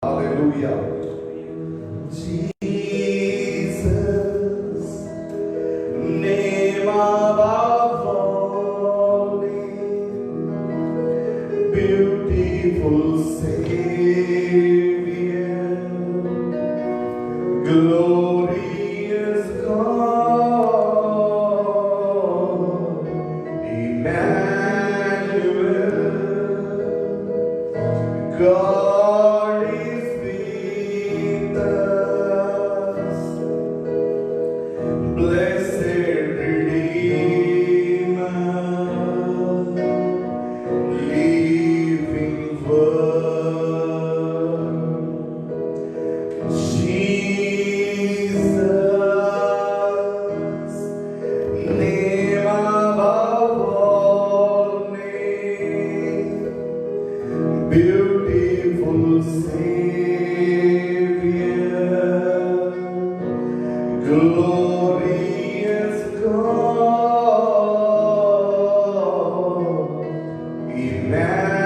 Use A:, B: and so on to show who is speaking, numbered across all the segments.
A: Hallelujah. Jesus, name above all name, beautiful Savior, glorious God, Emmanuel, God is with us, blessed Redeemer, living Word, Jesus, name above all names, beautiful Savior, glorious God, Emmanuel,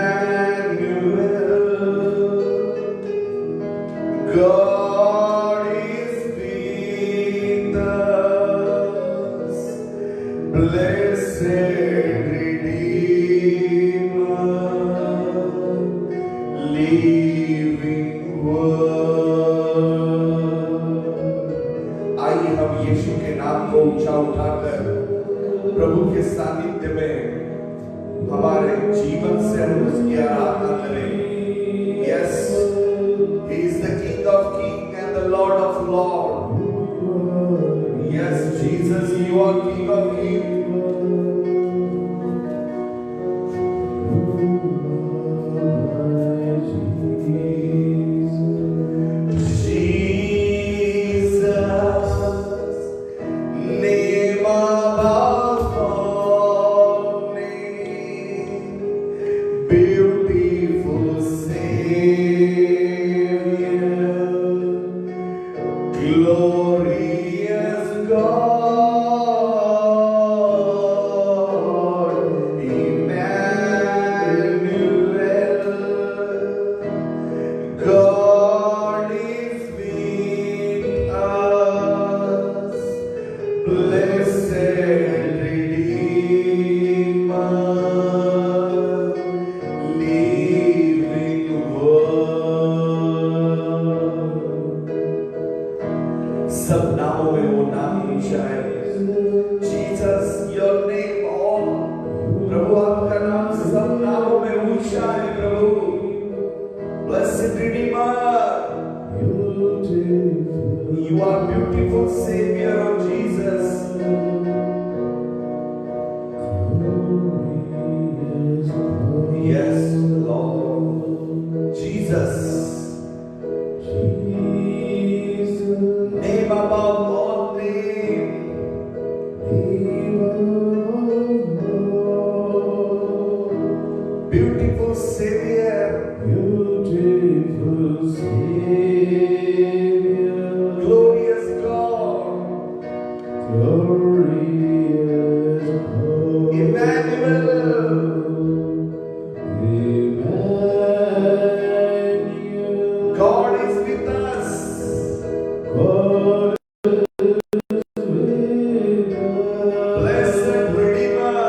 A: God is with us, blessed Redeemer, living Word। आइए हम यीशु के नाम को ऊंचा उठाकर प्रभु के सानिध्य में हमारे जीवन से हम उसकी आराधना करें। Yes, He is the King of Kings and the Lord of Lords. Yes, Jesus, you are King of Kings. Jesus, name above all names, beautiful Savior, glorious God, Emmanuel, God is with us, blessed Redeemer, living Word। सब नामों में वो नाम ऊंचा है। Jesus, your name all, प्रभु आपका नाम सब नामों में ऊंचा है प्रभु। Blessed Redeemer, you are beautiful Savior of Jesus. Yes, Lord. Jesus, name above all names, beautiful Savior, glorious God, Emmanuel, God is with us, blessed Redeemer,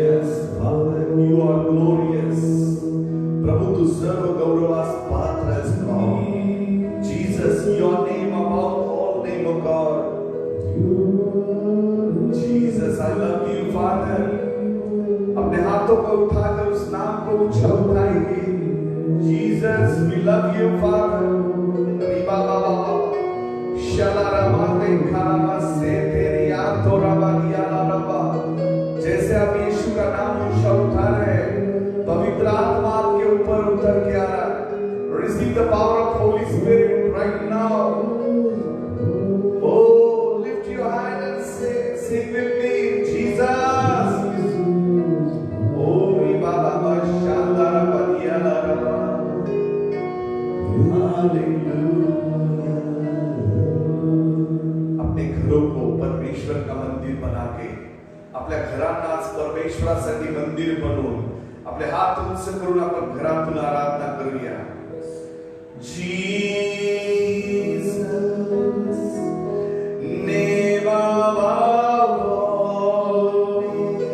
A: yes, Father, you are glorious. प्रभु तू सर्व गौरवास पात्र है God. Jesus, your name above all name of God. Jesus, I love you, Father. अपने हाथों को उठाकर उस नाम को ऊंचा उठाएंगे। Jesus, we love you, Father. Riba बाबा शलारा माते खारामा से तेरी आंतों रवालिया लारबा। जैसे आप यीशु का नाम ऊंचा उठा रहे हैं, पवित्र आत्मा आपके ऊपर उतर के आ रहा है। Receive the power of Holy Spirit right now. Oh, lift your hand and sing with me, Jesus. Oh, riba baba shandara badiya laraba. Hallelujah. अपने बना के आपल्या घरांना आज परमेश्वरासाठी मंदिर बनवून आपले हात उंच करून आपण घरातून आराधना करूया. Jesus, name above all names.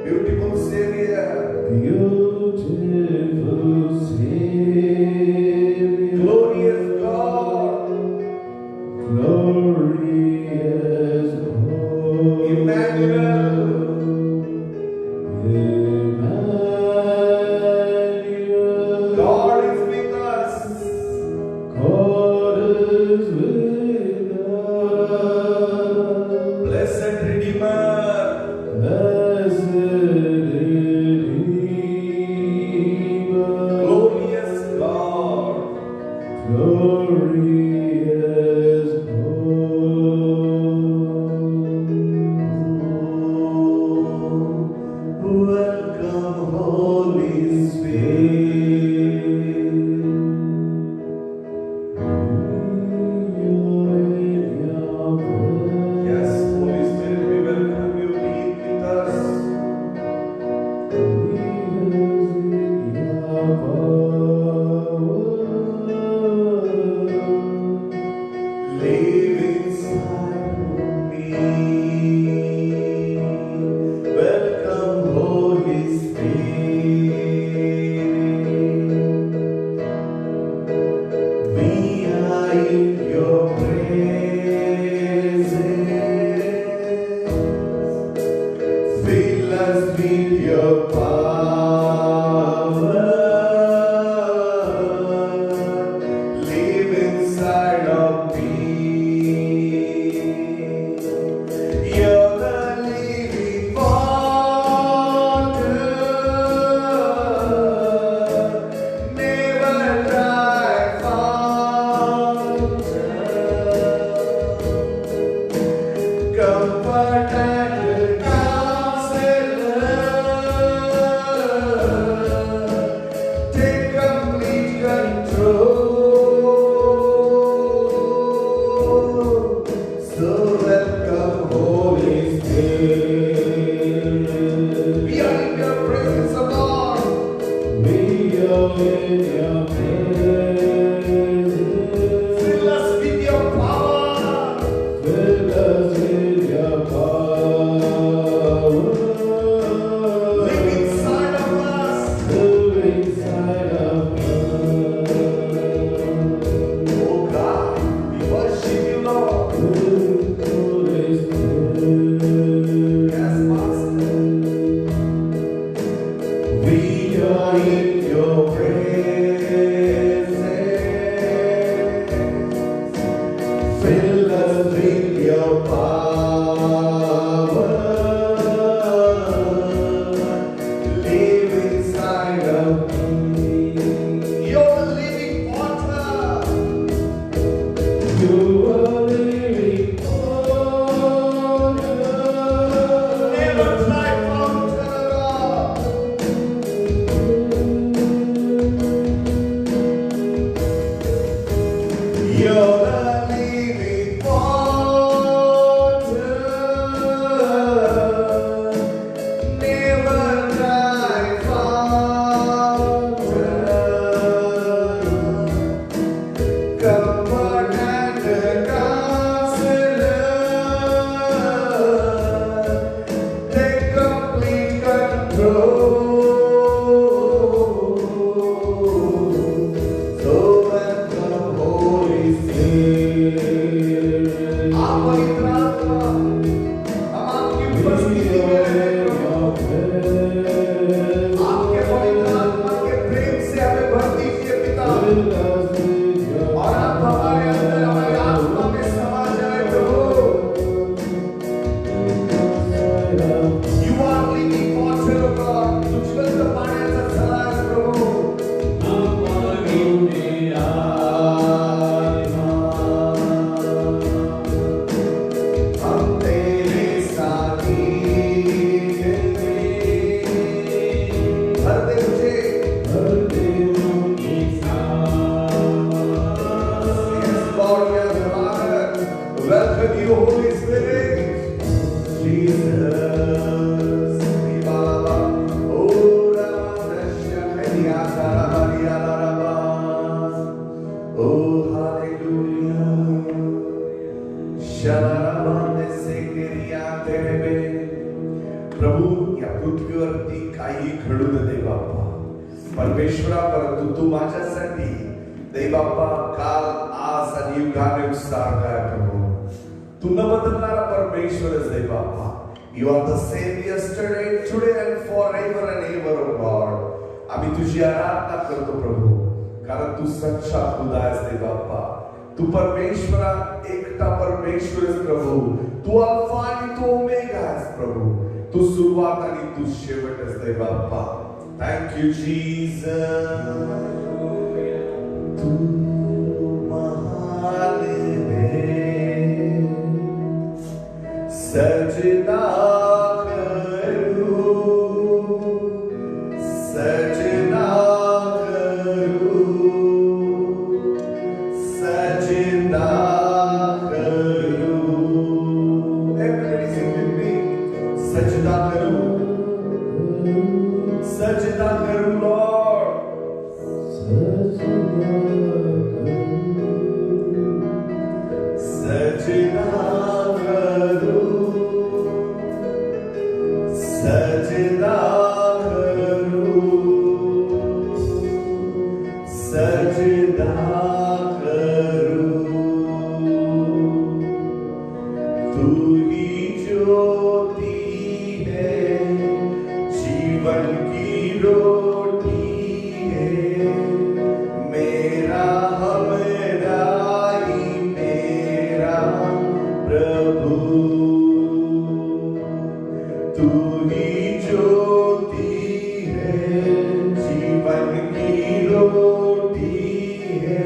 A: Beautiful Savior, beautiful Savior, glorious God, glorious God, Emmanuel. God is with us. God is with us. Blessed Redeemer. Blessed Redeemer. Glorious God. Glorious God. Welcome, Holy Spirit. Yes, Holy Spirit, we welcome you. Be with us. Live inside of me. Welcome, Holy Spirit. We are in your presence. Fill us with your power. Live inside of me. You're the living water, never dry fountain. Comfort and counselor, take complete control. So welcome, Holy Spirit. We are in your presence, O Lord. We are in your presence. Fill us with your power. Fill us with your power. Live inside of us. Live inside of us. Oh God, we worship you, Lord. Holy Spirit. Yes, Master. We are in your presence. Fill us with your power. Live inside of me. You're the living water. You are living water. Never dry fountain. You're the living water, never dry fountain. Comfort and counselor, take complete control. So welcome, Holy Spirit. आप पवित्र आत्मा, हम आपकी उपस्थिति में रहते हैं। आपके पवित्र आत्मा के प्रेम से हमें भर दीजिए पिता, और आप हमारे अंदर हमारी आत्मा में समा जाए प्रभु। You are living water, O God. तू जीवंत पाण्याचा झरा आहेस प्रभु. शराबाने से गिरिया तेरे में प्रभू या पृथ्वीवरती काही घडू दे बाप्पा परमेश्वरा, परंतु तू माझ्यासाठी दे बाप्पा काल आज आणि युगाने सारखा आहे प्रभू. तू न बदलणारा परमेश्वरच दे बाप्पा. You are the same yesterday, today and forever and ever, oh God. आम्ही तुझी आराधना करतो प्रभू, कारण तू सच्चा खुदा आहेस दे बाप्पा. तू परमेश्वरा एकटा परमेश्वरच प्रभू. तू अल्फा आणि तू ओमेगा आहेस प्रभू. तू सुरुवात आणि तू शेवटच दे बाप्पा. Thank you Jesus. तू महान है, सजना करूं, सजना करूं, सजना करूं. Everybody sing with me. सजना करूं, सजना करूं Lord. सजना करूं, सजना करूं, सजना करूं. तू ही ज्योति है, जीवन की रोटी है, मेरा हमराई मेरा प्रभु. तू ही ज्योति है, जीवन की रोटी है,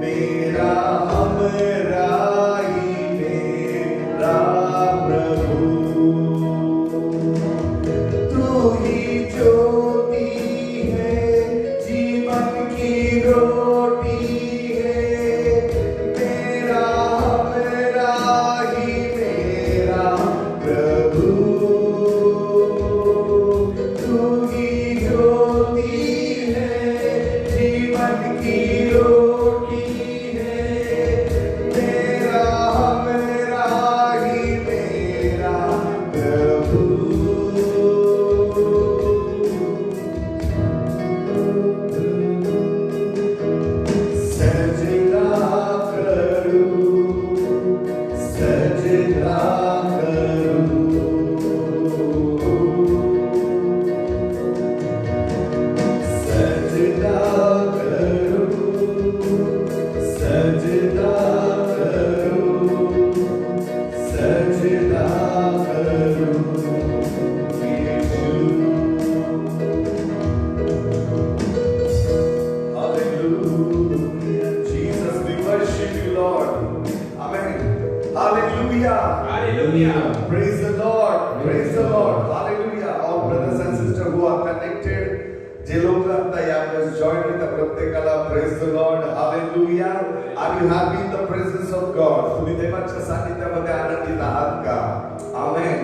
A: मेरा हमराई मेरा प्रभु. तू ही ज्योति है, जीवन की रोटी है, मेरा हमराई मेरा प्रभु. तू ही ज्योति है, जीवन की रोटी है, मेरा हमराई मेरा प्रभु. सजना करूं, सजना करूं, सजना करूं, सजना करूं, सजना करूं. Hallelujah. Jesus, we worship you, Lord. Amen. Hallelujah.
B: Hallelujah.
A: Praise the Lord. Praise the Lord. Hallelujah. All brothers and sisters who are connected, जे लोग आता यावेळेस जॉइन होता प्रत्येकाला praise the Lord. Hallelujah. Are you happy in the presence of God? तुम्ही देवाच्या सानिध्यामध्ये आनंदित आहात का? Amen.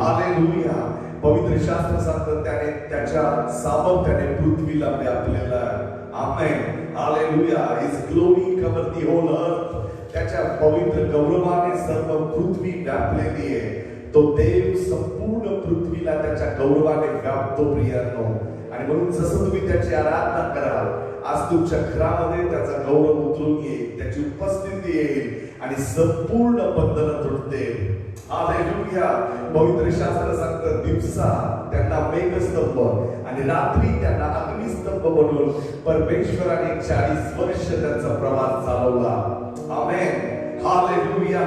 A: Hallelujah. पवित्र शास्त्र सांगतं त्याने त्याच्या सामर्थ्याने पृथ्वीला व्यापलेला आहे. Amen. Hallelujah. His glory covered the whole earth. त्याच्या पवित्र गौरवाने सर्व पृथ्वी व्यापलेली आहे. तो देव संपूर्ण पृथ्वीला त्याच्या गौरवाने व्यापतो प्रियांनो. आणि म्हणून जसं तुम्ही त्याची आराधना कराल, आज तुमच्या घरामध्ये त्याचा गौरव उतरून येईल, त्याची उपस्थिती येईल आणि संपूर्ण बंधनं तुटतील. हालेलुया. पवित्र शास्त्र सांगतं दिवसा त्यांना मेघस्तंभ आणि रात्री त्यांना अग्निस्तंभ बनवून परमेश्वराने 40 वर्ष त्यांचा प्रवास चालवला. आमेन. हालेलुया.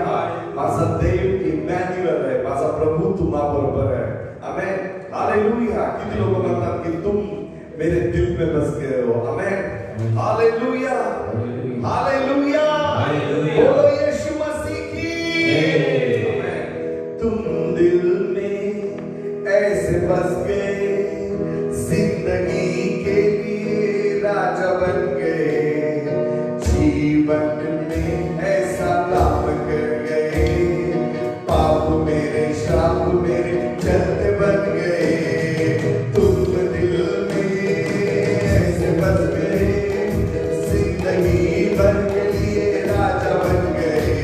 A: माझा देव इमॅन्युअल आहे, माझा प्रभू तुम्हा बरोबर आहे. आमेन. हालेलुया. किती लोक म्हणतात की तुम मेरे दिल में बस गए हो. आमेन. हालेलुया. हालेलुया. बोलो यीशु मसीह की. तुम दिल में ऐसे बस गए, जिंदगी के लिए राजा बन गए, जीवन में ऐसा काम कर गए, पाप मेरे श्राप मेरे चलते बन गए. तुम दिल में ऐसे बस गए, जिंदगी भर के लिए राजा बन गए,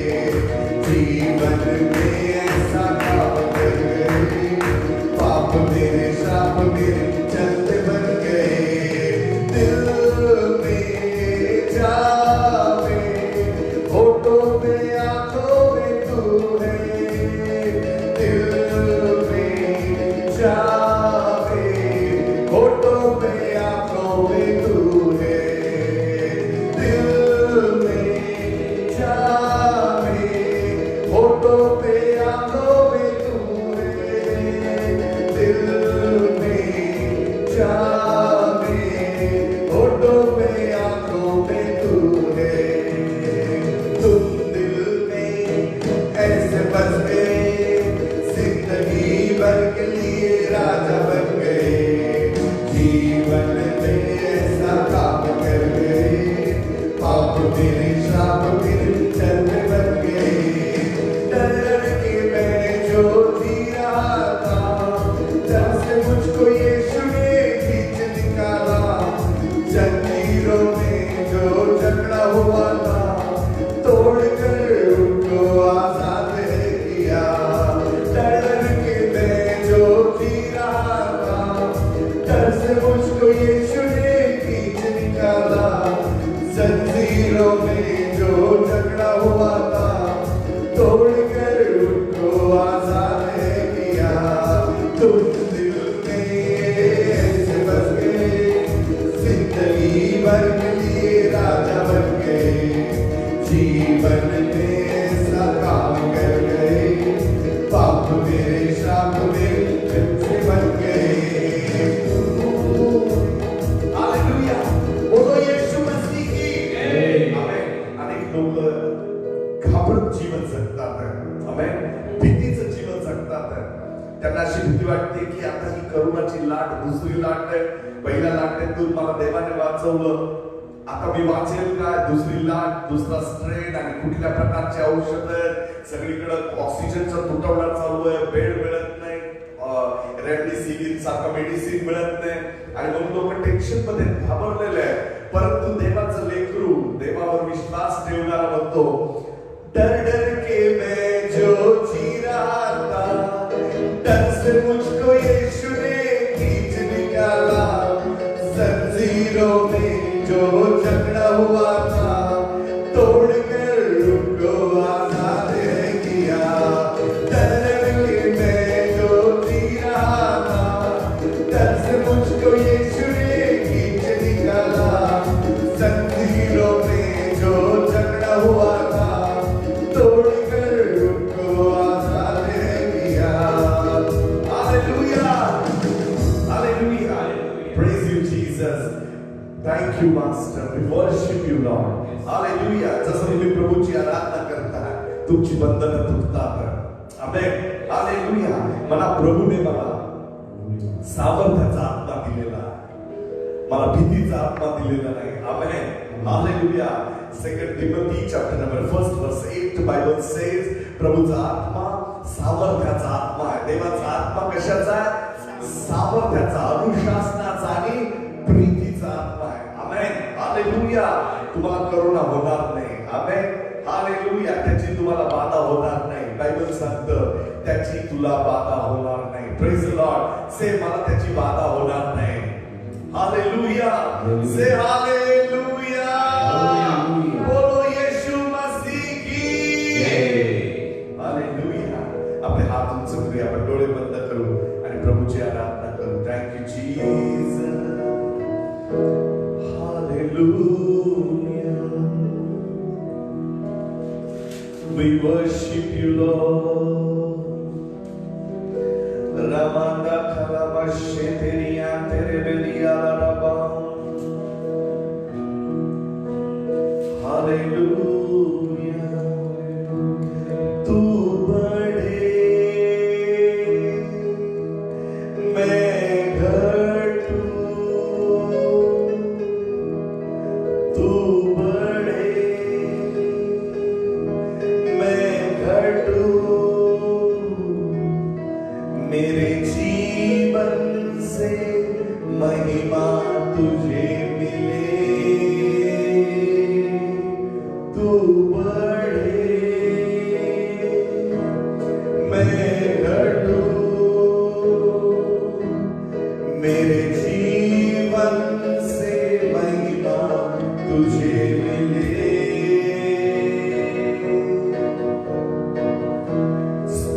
A: मेरे जीवन से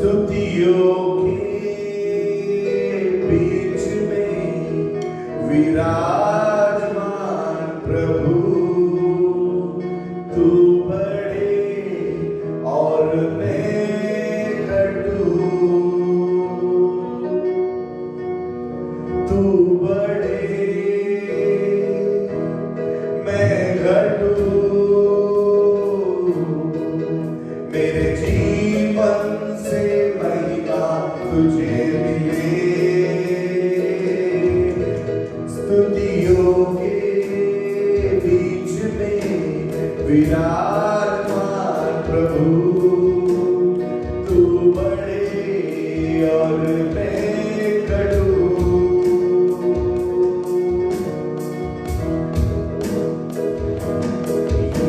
A: स्तुतियों के बीच में विराजमान प्रभु, तू बड़े और मैं घटू, तू बड़े मैं घटू, मेरे जीवन से महिमा तुझे मिले। स्तुतियों के बीच में विराजमान प्रभु, तू बड़े और मैं घटू।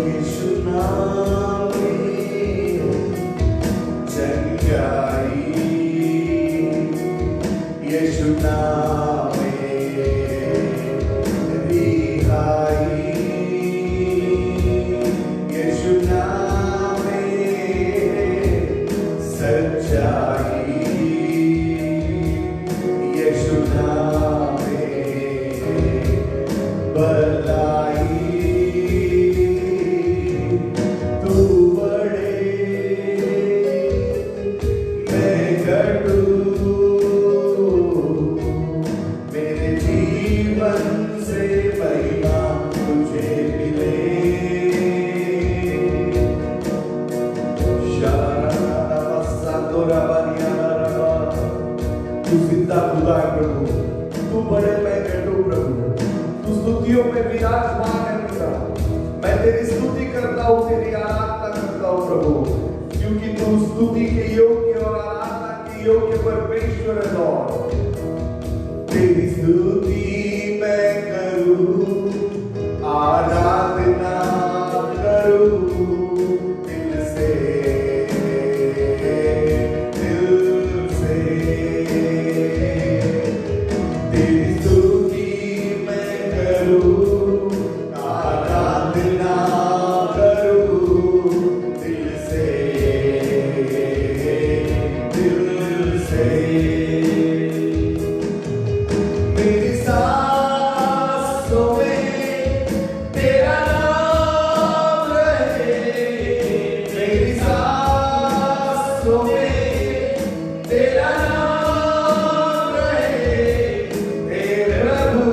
A: यीशु नाम में चंगाई, यीशु नाम में रिहाई, यीशु नाम में सच्चाई, यीशु नाम में भलाई, तू बड़े मैं घटू, मेरे जीवन से महिमा तुझे मिले। तू जिंदा खुदा है प्रभु, तू बड़े मैं घटू प्रभु, तू स्तुतियों में विराजमान है पिता। मैं तेरी स्तुति करता हूँ, तेरी आराधना करता हूँ प्रभु, क्योंकि तू स्तुति के योग्य और आराधना के योग्य परमेश्वर है लॉर्ड। तेरी स्तुति मैं करूं, आराधना करूं दिल से, दिल से। तेरी स्तुति मैं करूं, आराधना करूं दिल से, दिल से। मेरी सांसों में तेरा नाम रहे, मेरी सांसों में तेरा नाम रहे। हे प्रभु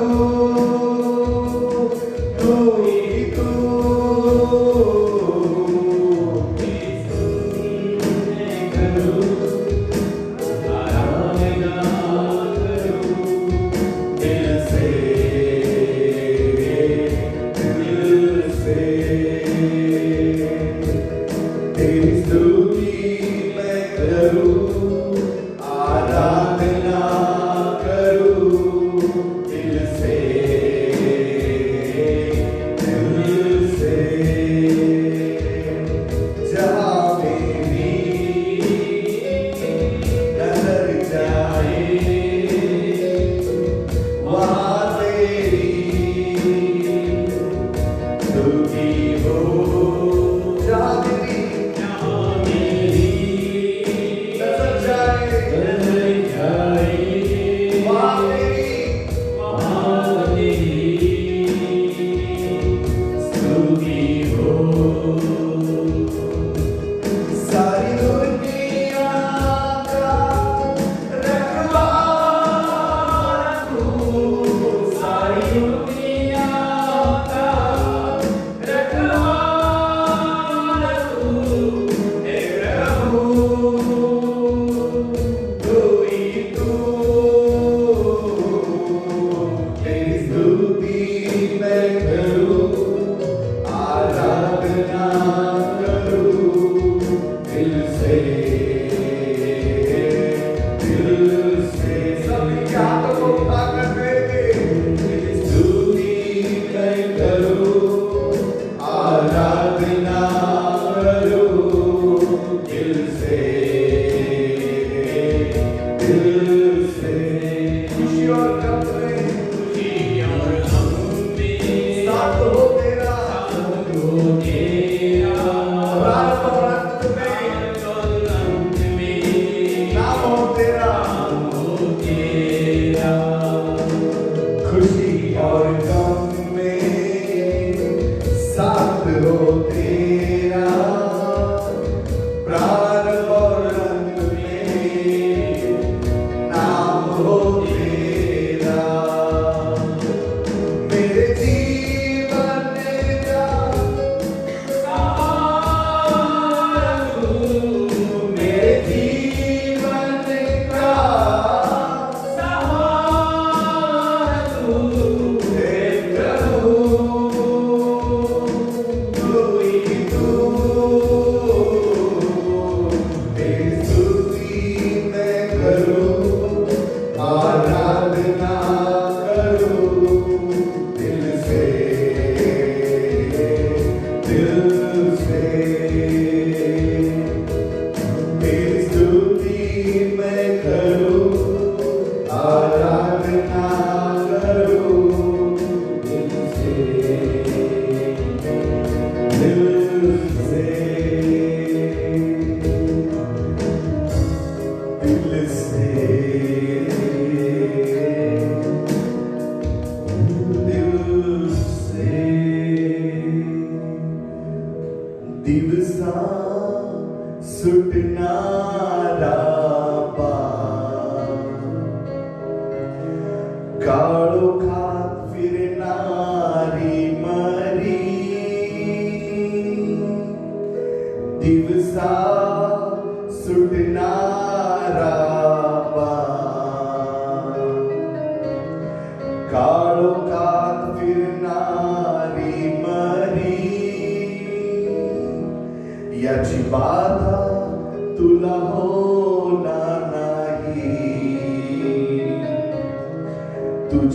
A: तू ही तू, तेरी स्तुति मैं करूं, आराधना करूं दिल से, दिल से। तेरी स्तुति मैं करूं, आराधना करूं दिल से, दिल से। जहाँ मेरी नजर जाए वहाँ तेरी स्तुति हो। जहाँ मेरी नजर जाए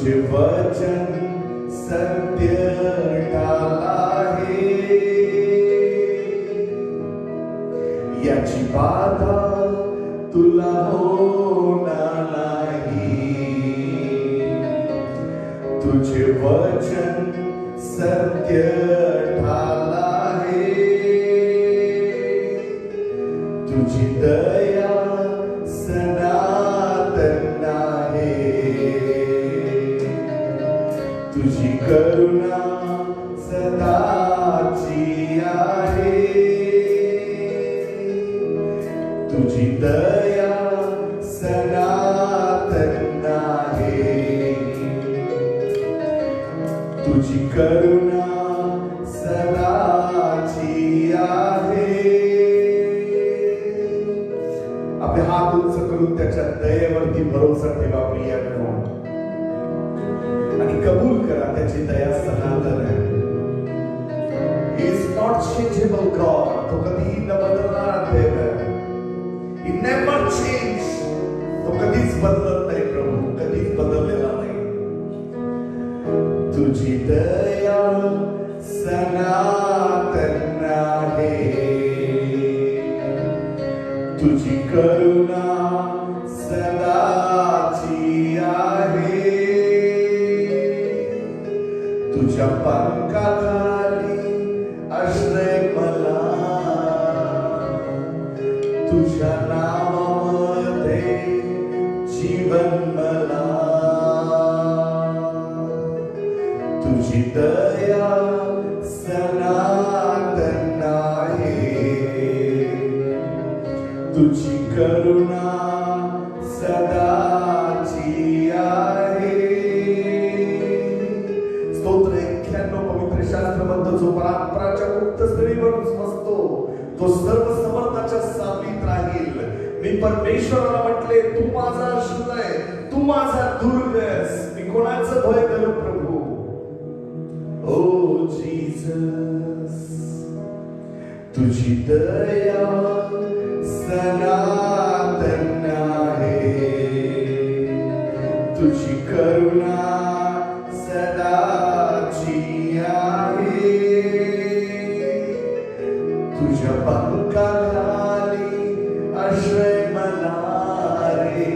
A: तुझे वचन सत्य ढाला आहे, याची बाधा तुला होणार नाही. तुझे वचन सत्य ढाला आहे, तुझी दया सनातन आहे, तुझी करुणा सदाची आहे, तुझी दया सनातन आहे, तुझी करुणा सदाची आहे. आपले हात उंच करून त्याच्या दयेवरती भरोसा ठेवा प्रियांनो, आणि कबूल करा त्याची दया सनातन आहे. He is not changeable God. तो कधीही न बदलणारा देव आहे. He never change. तो कधीच बदलत नाही प्रभू, कधीच बदललेला नाही. तुझी दया सनातन आहे, तुझी करुणा सदाची आहे, तुझ्या पंखाखाली आश्रय मला, तुझ्या नावामध्ये जीवन मला. तुझी दया सनातन आहे, तुझी करुणा सदाची आहे. स्तोत्र 91 पवित्र शास्त्रबद्ध जो परात्पराच्या मुक्त स्थळीवरून समजतो, तो सर्व समर्थाच्या साथीत राहील. मी परमेश्वराला म्हटले, तू माझा आश्रय, तू माझा दुर्ग आहेस, मी कोणाचं भय करू प्रभू. ओ जीसस, तुझी दया सनातन आहे, तुझी करुणा सदाची आहे, तुझ्या पंखाखाली आश्रय मला रे,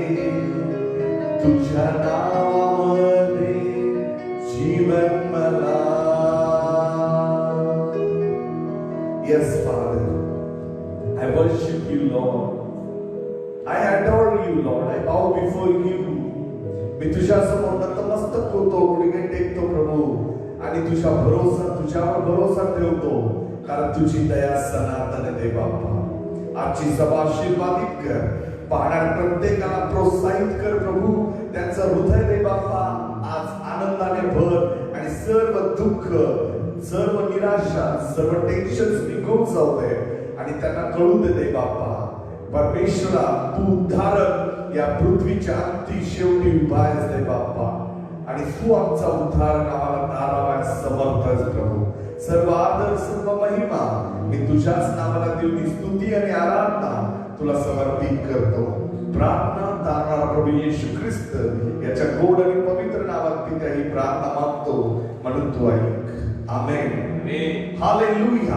A: तुझ्या नावामध्ये जीवन मला. Yes, Father, I worship you, Lord. I adore you, Lord. I bow before you. मी तुझ्या समोर नतमस्तक होतो, गुडघे टेकतो प्रभू, आणि तुझ्यावर भरोसा ठेवतो, कारण तुझी दया सनातन आहे बाप्पा. आजची सभा आशीर्वादित कर, पाहणाऱ्या प्रत्येकाला प्रोत्साहित कर प्रभू. त्यांचं हृदय दे बाप्पा आज आनंदाने भर, आणि सर्व दुःख, सर्व निराशा, सर्व टेन्शन निघून जाऊ दे, आणि त्यांना कळू दे बाप्पा, परमेश्वरा तू उद्धारक या पृथ्वीच्या अंती शेवटी उभा आहेस दे बाप्पा, आणि तू आमचा उद्धारक आम्हाला तारावायस समर्थ आहेस प्रभू. सर्व आदर, सर्व महिमा मी तुझ्याच नावाला देऊन स्तुती आणि आराधना तुला समर्पित करतो. प्रार्थना तारणारा प्रभू येशू ख्रिस्त याच्या गोड आणि पवित्र नावात मी काही प्रार्थना मागतो, म्हणून तू ऐक. Amen. Hallelujah.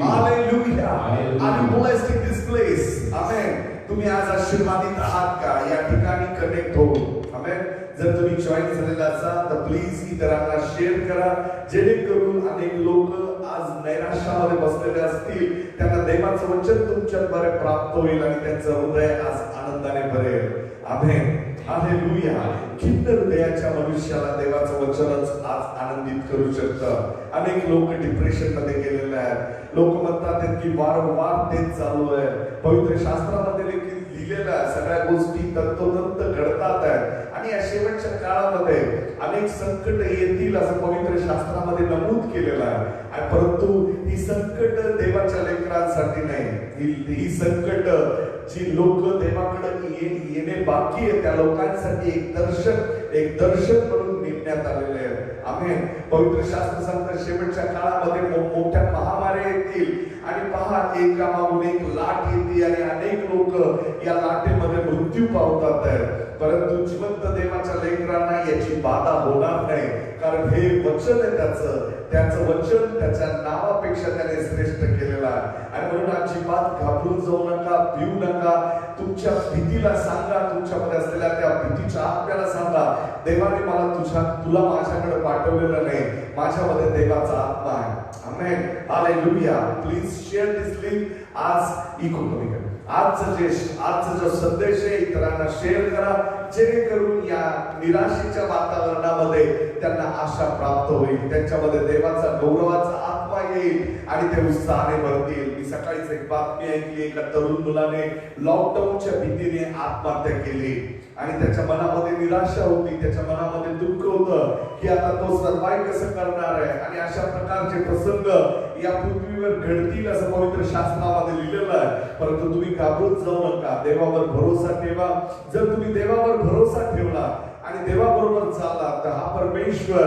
A: Hallelujah. Are you blessed in this place? Amen. तुम्ही आज आशीर्वादित आहात का? या ठिकाणी कनेक्ट हो. आमेन. जर तुम्ही जॉईन झालेला असाल तर प्लीज इतरांना शेअर करा, जेणेकरून अनेक लोक आज नैराश्यामध्ये बसलेले असतील, त्यांना देवाचं वचन तुमच्याद्वारे प्राप्त होईल आणि त्यांचं हृदय आज आनंदाने भरेल. आमेन. हालेलुया. खिन्न हृदयाच्या मनुष्याला देवाचं वचनच आज आनंदित करू शकतं. अनेक लोक डिप्रेशन मध्ये गेलेले आहेत. लोक म्हणतात की वारंवार तेच चालू आहे. पवित्र शास्त्रामध्ये लिहिलेल्या सगळ्या गोष्टी तंतोतंत घडतात आहेत, आणि या शेवटच्या काळामध्ये अनेक संकट येतील असं पवित्र शास्त्रामध्ये नमूद केलेलं आहे. परंतु ही संकट देवाच्या लेकरांसाठी नाही, ही संकट जी लोक देवाकडे येणे बाकी आहे त्या लोकांसाठी एक दर्शन म्हणून नेमण्यात आलेले आहे. आमेन. पवित्र शास्त्र सांगतं शेवटच्या काळामध्ये मोठ्या महामारी येतील आणि पहा एकामागून एक लाट येते आणि अनेक लोक या लाटेमध्ये मृत्यू पावतात आहेत. परंतु जिवंत देवाच्या लेकरांना याची बाधा होणार नाही, कारण हे वचन आहे त्याचं वचन त्याच्या नावापेक्षा त्याने श्रेष्ठ केलेलं आहे. आणि म्हणून अजिबात घाबरून जाऊ नका, भिवू नका. तुमच्या भीतीला सांगा, तुमच्यामध्ये असलेल्या त्या भीतीच्या आत्म्याला सांगा, देवाने मला तुला माझ्याकडे पाठवलेलं नाही, माझ्यामध्ये देवाचा आत्मा आहे. Amen, hallelujah. Please share this link. आज इकॉनॉमी आजचा जो संदेश आहे इतरांना शेअर करा, जेणेकरून या निराशेच्या वातावरणामध्ये त्यांना आशा प्राप्त होईल, त्यांच्यामध्ये देवाचा गौरवाचा आत्मा येईल आणि ते उत्साहाने भरतील. मी सकाळीच एक बातमी ऐकली, एका तरुण मुलाने लॉकडाऊनच्या भीतीने आत्महत्या केली आणि त्याच्या मनामध्ये निराशा होती, त्याच्या मनामध्ये दुःख होतं की आता तो सर्वाइव्ह कसं करणार आहे. आणि अशा प्रकारचे प्रसंग या पृथ्वीवर घडतील असं पवित्र शास्त्रामध्ये लिहिलेलं आहे. परंतु तुम्ही घाबरून जाऊ नका, देवावर भरोसा ठेवा. जर तुम्ही देवावर भरोसा ठेवला आणि देवाबरोबर चालला तर हा परमेश्वर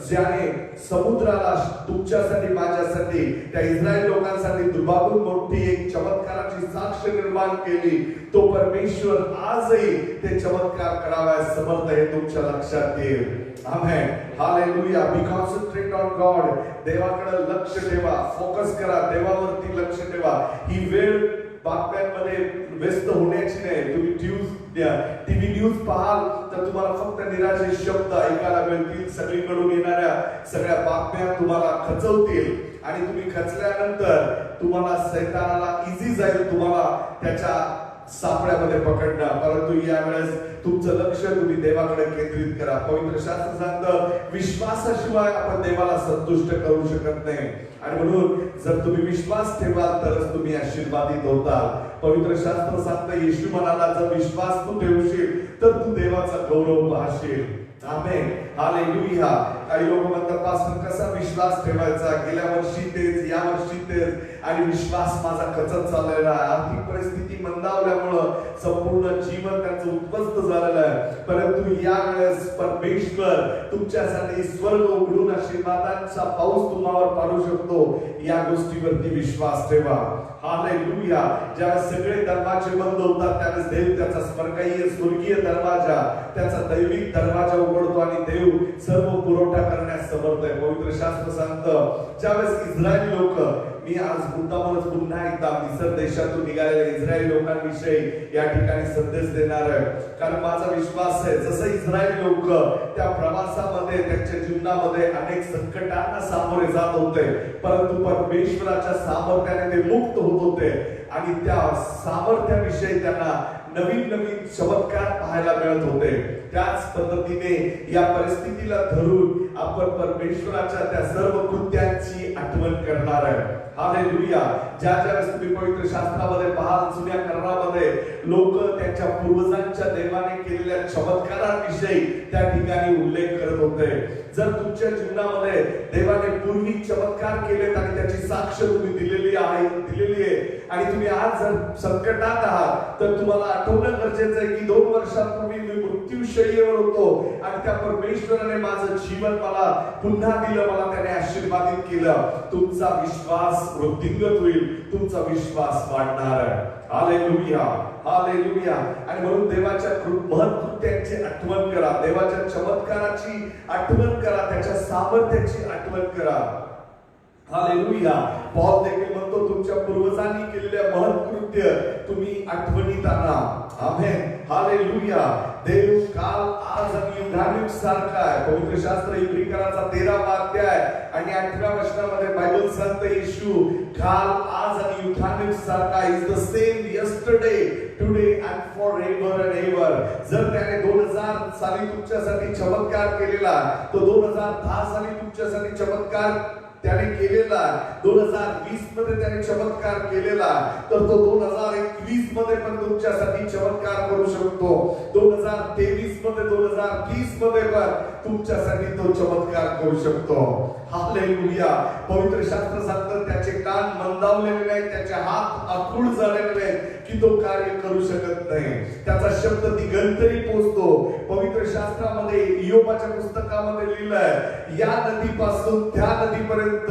A: ज्याने समुद्राला तुमच्यासाठी माझ्यासाठी त्या इस्रायल लोकांसाठी दुभागून मोठी एक चमत्काराची साक्ष निर्माण केली, तो परमेश्वर आजही ते चमत्कार करावयास समर्थ आहे, तुमच्या लक्षात येईल. Amen, hallelujah. Be concentrate on God. देवाकडे लक्ष ठेवा, फोकस करा, देवावरती लक्ष ठेवा. ही वेळ बातम्यांमध्ये व्यस्त होण्याची नाही. तुम्ही टीव्ही न्यूज पाहाल तर तुम्हाला फक्त निराशे शब्द ऐकायला मिळतील, सगळीकडून येणाऱ्या सगळ्या बातम्या तुम्हाला खचवतील आणि तुम्ही खचल्यानंतर तुम्हाला सैतानाला इझी जाईल तुम्हाला त्याच्या सापड्यामध्ये पकडणं. परंतु यावेळेस तुमचं लक्ष तुम्ही देवाकडे केंद्रित करा. पवित्र शास्त्र सांगतं विश्वासाशिवाय आपण देवाला संतुष्ट करू शकत नाही. आणि म्हणून जर तुम्ही विश्वास ठेवाल तरच तुम्ही आशीर्वादित होताल. पवित्र शास्त्र सांगतं येशू म्हणाला, जर विश्वास तू ठेवशील तर तू देवाचा गौरव पाहशील. आमेन, हालेलुया. काही लोक म्हणतात पास्टर कसा विश्वास ठेवायचा, गेल्या वर्षी तेच, या वर्षी तेच, आणि विश्वास माझा खचत चाललेला आहे. आर्थिक परिस्थिती मंदावल्यामुळं संपूर्ण जीवन त्यांचं उद्ध्वस्त झालेलं आहे. परंतु यावेळेस परमेश्वर तुमच्यासाठी स्वर्ग उघडून आशीर्वादांचा पाऊस तुम्हावर पाडू शकतो. या गोष्टीवरती विश्वास ठेवा. हालेलुया. ज्यावेळेस सगळे दरवाजे बंद होतात त्यावेळेस देव त्याचा स्वर्गीय दरवाजा, त्याचा दैविक दरवाजा उघडतो आणि देव सर्व पुरवठा करण्यास समर्थ आहे. पवित्र शास्त्र सांगतं ज्यावेळेस इस्रायली लोक, मी आज मुद्दामच पुन्हा एकदा मिसर देशातून निघालेल्या इस्रायली लोकांविषयी या ठिकाणी संदेश देणार आहे, कारण माझा विश्वास आहे जसं इस्रायली लोक त्या प्रवासामध्ये त्यांच्या जीवनामध्ये अनेक संकटांना सामोरे जात होते, परंतु परमेश्वराच्या सामर्थ्याने ते मुक्त होत होते आणि त्या सामर्थ्याविषयी त्यांना नवीन नवीन चमत्कार पाहायला मिळत होते. त्याच पद्धतीने या परिस्थितीला धरून आपण परमेश्वराच्या त्या सर्व कृत्यांची आठवण करणार आहे. हालेलुया. ज्या वेळेस तुम्ही पवित्र शास्त्रामध्ये पाहाल, जुन्या करारामध्ये लोक त्यांच्या पूर्वजांच्या देवाने केलेल्या चमत्कारांविषयी त्या ठिकाणी उल्लेख करत होते. जर तुमच्या जीवनामध्ये देवाने पूर्वी चमत्कार केलेत आणि त्याची साक्ष तुम्ही दिलेली आहे आणि तुम्ही आज जर संकटात आहात तर तुम्हाला आठवणं गरजेचं आहे की 2 वर्षांपूर्वी मी मृत्यूशय्येवर होतो आणि त्या परमेश्वराने माझं जीवन मला पुन्हा दिलं, मला त्याने आशीर्वादित केलं. तुमचा विश्वास वृद्धिंगत होईल, तुमचा विश्वास वाढणार आहे. Hallelujah, hallelujah. आणि म्हणून देवाच्या महत्कृत्यांची आठवण करा, देवाच्या चमत्काराची आठवण करा, त्याच्या सामर्थ्याची आठवण करा. हालेलुया. पौल देखील म्हणतो तुमच्या पूर्वजांनी केलेल्या महत्कृत्य तुम्ही आठवणीत आणा. आमेन, हालेलुया. देव काल आज आणि युगानुयुग सारखा आहे. पवित्र शास्त्र इब्रिकराचा 13वा अध्याय आणि 8व्या वचनामध्ये बायबल सांगते येशू काल आज आणि युगानुयुग सारखा is the same yesterday today and forever and ever. जर त्याने 2000 साली तुमच्यासाठी चमत्कार केलेला तो 2010 साली तुमच्यासाठी चमत्कार त्याने केलेला, 2020 मध्ये त्याने चमत्कार केलेला, तर तो 2021 मध्ये पण तुमच्यासाठी चमत्कार करू शकतो. 2023 मध्ये 2030 मध्ये पण तुमच्यासाठी तो चमत्कार करू शकतो. हालेलुया. पवित्र शास्त्र सांगतं त्याचे कान मंदावलेले नाहीत, त्याचे हात आखूड झालेले नाहीत की तो कार्य करू शकत नाही. त्याचा शब्द दिगंतरी पोचतो. पवित्र शास्त्रामध्ये इयोबाच्या पुस्तकामध्ये लिहिलंय, या नदीपासून त्या नदीपर्यंत,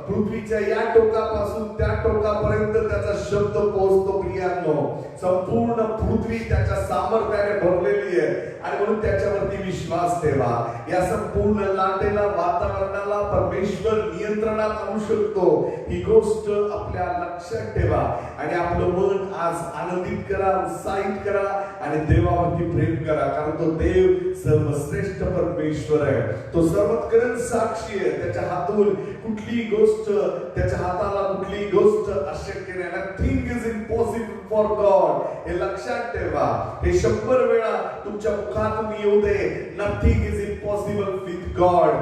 A: पृथ्वीच्या या टोकापासून त्या टोकापर्यंत त्याचा शब्द पोहोचतो. प्रियांनो, संपूर्ण पृथ्वी त्याच्या सामर्थ्याने भरलेली आहे आणि म्हणून त्याच्यावरती विश्वास ठेवा. या संपूर्ण लाटेला, वातावरणाला परमेश्वर नियंत्रणात आणू शकतो. ही गोष्ट आपल्या लक्षात ठेवा आणि आपलं मन आज आनंदित करा, उत्साहित करा आणि देवावरती प्रेम करा. कारण तो देव सर्वश्रेष्ठ परमेश्वर आहे. तो सर्वकरण साक्षी आहे. त्याच्या हातून कुठली गोष्ट, त्याच्या हाताला कुठली गोष्ट अशक्य नाही. Nothing is impossible for God. हे लक्षात ठेवा. हे 100 वेळा तुमच्या मुखातून येऊ दे. Nothing is impossible with God.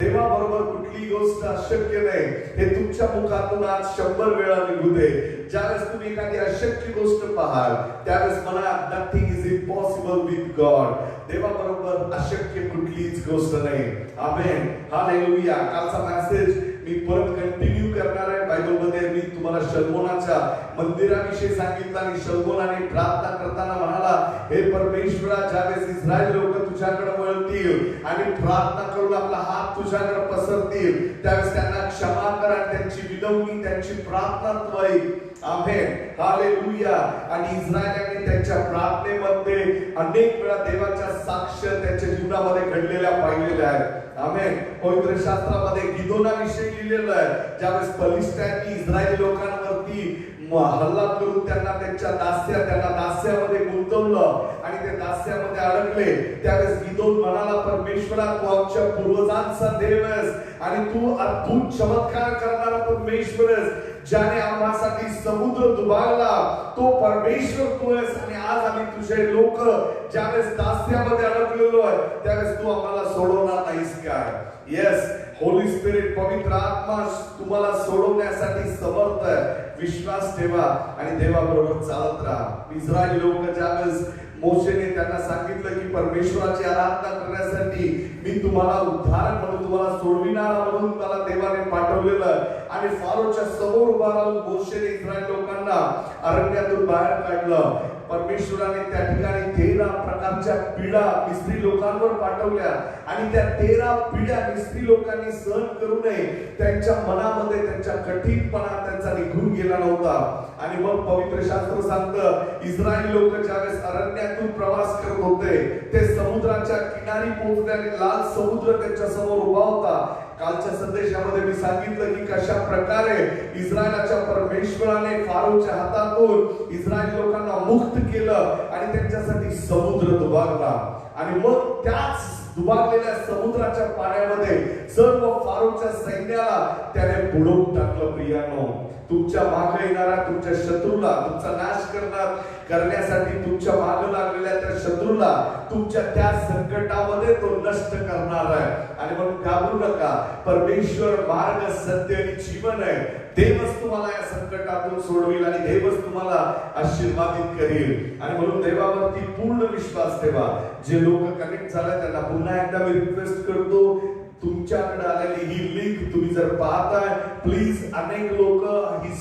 A: देवाबरोबर कुठली गोष्ट अशक्य नाही हे तुमच्या मुखातून आज 100 वेळा निघू दे. ज्यावेळेस तुम्ही एखादी अशक्य गोष्ट पाहाल त्यावेळेस म्हणा, nothing is impossible with God. देवाबरोबर अशक्य कुठलीच गोष्ट नाही. आमेन. हालेलुया. कालचा मेसेज मी परत कंटिन्यू करणार आहे. बायबलमध्ये मी तुम्हाला शल्मोनाच्या मंदिराविषयी सांगितलं आणि शल्मोनाने प्रार्थना करताना म्हणाला, हे परमेश्वरा, ज्यावेळेस इस्रायल लोक तुझ्याकडे वळतील आणि प्रार्थना करून आपला हात तुझ्याकडे पसरतील त्यावेळेस त्यांना क्षमा कर आणि त्यांची विनवणी, त्यांची प्रार्थना तू ऐक. आमेन. हालेलुया. आणि इस्रायलाने त्यांच्या प्रार्थनेमध्ये अनेक वेळा देवाच्या साक्ष त्यांच्या जीवनामध्ये घडलेल्या पाहिलेल्या आहेत. आमेन. पवित्र शास्त्रामध्ये गिदोनाविषयी लिहिलेलं आहे, ज्यावेळेस फलिस्त्यांनी इस्रायली लोकांवरती हल्ला करून त्यांना दास्यामध्ये गुंतवलं आणि ते दास्यामध्ये अडकले. त्यावेळेस गिदोन म्हणाला, परमेश्वरा, तू आमच्या पूर्वजांचा देव आहेस आणि तू अद्भुत चमत्कार करणारा परमेश्वर आहेस. ज्याने आम्हासाठी समुद्र दुभागला तो परमेश्वर तू आहेस आणि आज आम्ही तुझे लोक ज्यावेळेस दास्यामध्ये अडकलेलो आहे त्यावेळेस तू आम्हाला सोडवणार नाहीस काय? येस, होली स्पिरिट, पवित्र आत्मा तुम्हाला सोडवण्यासाठी समर्थ आहे. विश्वास ठेवा आणि देवाबरोबर चालत राहा. इस्रायली लोक ज्यावेळेस मोशेने त्यांना सांगितलं की परमेश्वराची आराधना करण्यासाठी मी तुम्हाला उद्धारक म्हणून, तुम्हाला सोडविणारा म्हणून मला देवाने पाठवलेलं आणि फारोच्या समोर उभा राहून मोशेने इस्रायल लोकांना अरण्यातून बाहेर काढलं. परमेश्वराने त्या ठिकाणी 13 प्रकारच्या पीडा मिस्त्री लोकांवर पाठवल्या आणि त्या 13 पीडा मिस्त्री लोकांनी सहन करू नये त्यांच्या मनामध्ये त्यांच्या कठीणपणा त्यांचा निघून गेला नव्हता. आणि मग पवित्र शास्त्र सांगतं, इस्रायली लोक ज्यावेळेस अरण्यातून प्रवास करत होते ते समुद्राच्या किनारी पोहोचले आणि लाल समुद्र त्यांच्या समोर उभा होता. कालच्या संदेशामध्ये मी सांगितलं की कशा प्रकारे इस्रायलाच्या परमेश्वराने फारोच्या हातातून इस्रायल लोकांना मुक्त केलं आणि त्यांच्यासाठी समुद्र दुभागला आणि मग त्याच दुभागलेल्या समुद्राच्या पाण्यामध्ये सर्व फारोच्या सैन्याला त्याने बुडवून टाकलं. प्रियानो, तुमच्या मागे येणारा तुमच्या शत्रूला, तुमचा नाश करण्यासाठी तुमच्या मागे लागलेल्या त्या शत्रूला तुमच्या त्या संकटामध्ये तो नष्ट करणार आहे. आणि म्हणून घाबरू नका. परमेश्वर मार्ग, सत्य आणि जीवन आहे. देवच तुम्हाला या संकटातून सोडवेल आणि देवच तुम्हाला आशीर्वादित करेल. आणि म्हणून देवावरती पूर्ण विश्वास ठेवा. जे लोक कनेक्ट झाले त्यांना पुन्हा एकदा मी रिक्वेस्ट करतो, तुमच्याकडे आलेली ही लिंक तुम्ही जर पाहताय, प्लीज अनेक लोक ही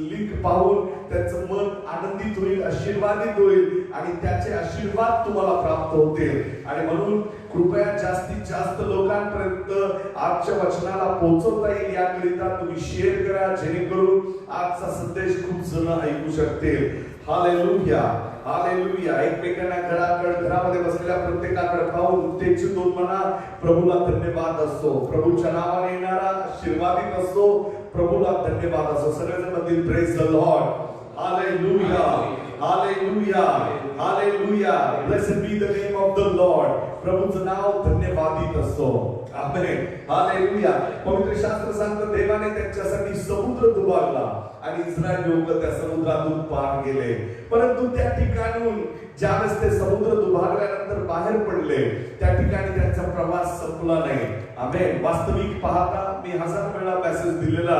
A: लिंक पाहून त्यांचं मन आनंदित होईल, आशीर्वादित होईल आणि त्याचे आशीर्वाद तुम्हाला प्राप्त होतील. आणि म्हणून कृपया जास्तीत जास्त लोकांपर्यंत आजच्या वचनाला पोहोचवता येईल याकरिता तुम्ही शेअर करा, जेणेकरून आजचा संदेश खूप जण ऐकू शकतील. Hallelujah, hallelujah. एकमेकांना घरामध्ये बसलेल्या प्रत्येकाकडे पाहून त्याची दोन म्हणा, प्रभूला धन्यवाद असतो. प्रभूच्या नावाने येणारा आशीर्वादित असतो. प्रभूला धन्यवाद असतो. सगळेजण म्हणतील praise the Lord. Hallelujah, hallelujah, hallelujah. Blessed be the name of the Lord. प्रभूचं नाव धन्यवादित असतो. आमेन. हालेलुया. पवित्र शास्त्र सांगतं देवाने त्यांच्यासाठी समुद्र दुभागला आणि इस्रायल लोक त्या समुद्रातून पार गेले. परंतु त्या ठिकाणून ज्यावेळेस ते समुद्र दुभागल्यानंतर बाहेर पडले त्या ठिकाणी त्यांचा प्रवास संपला नाही. आमेन. वास्तविक पाहता मी 1000 वेळा मेसेज दिलेला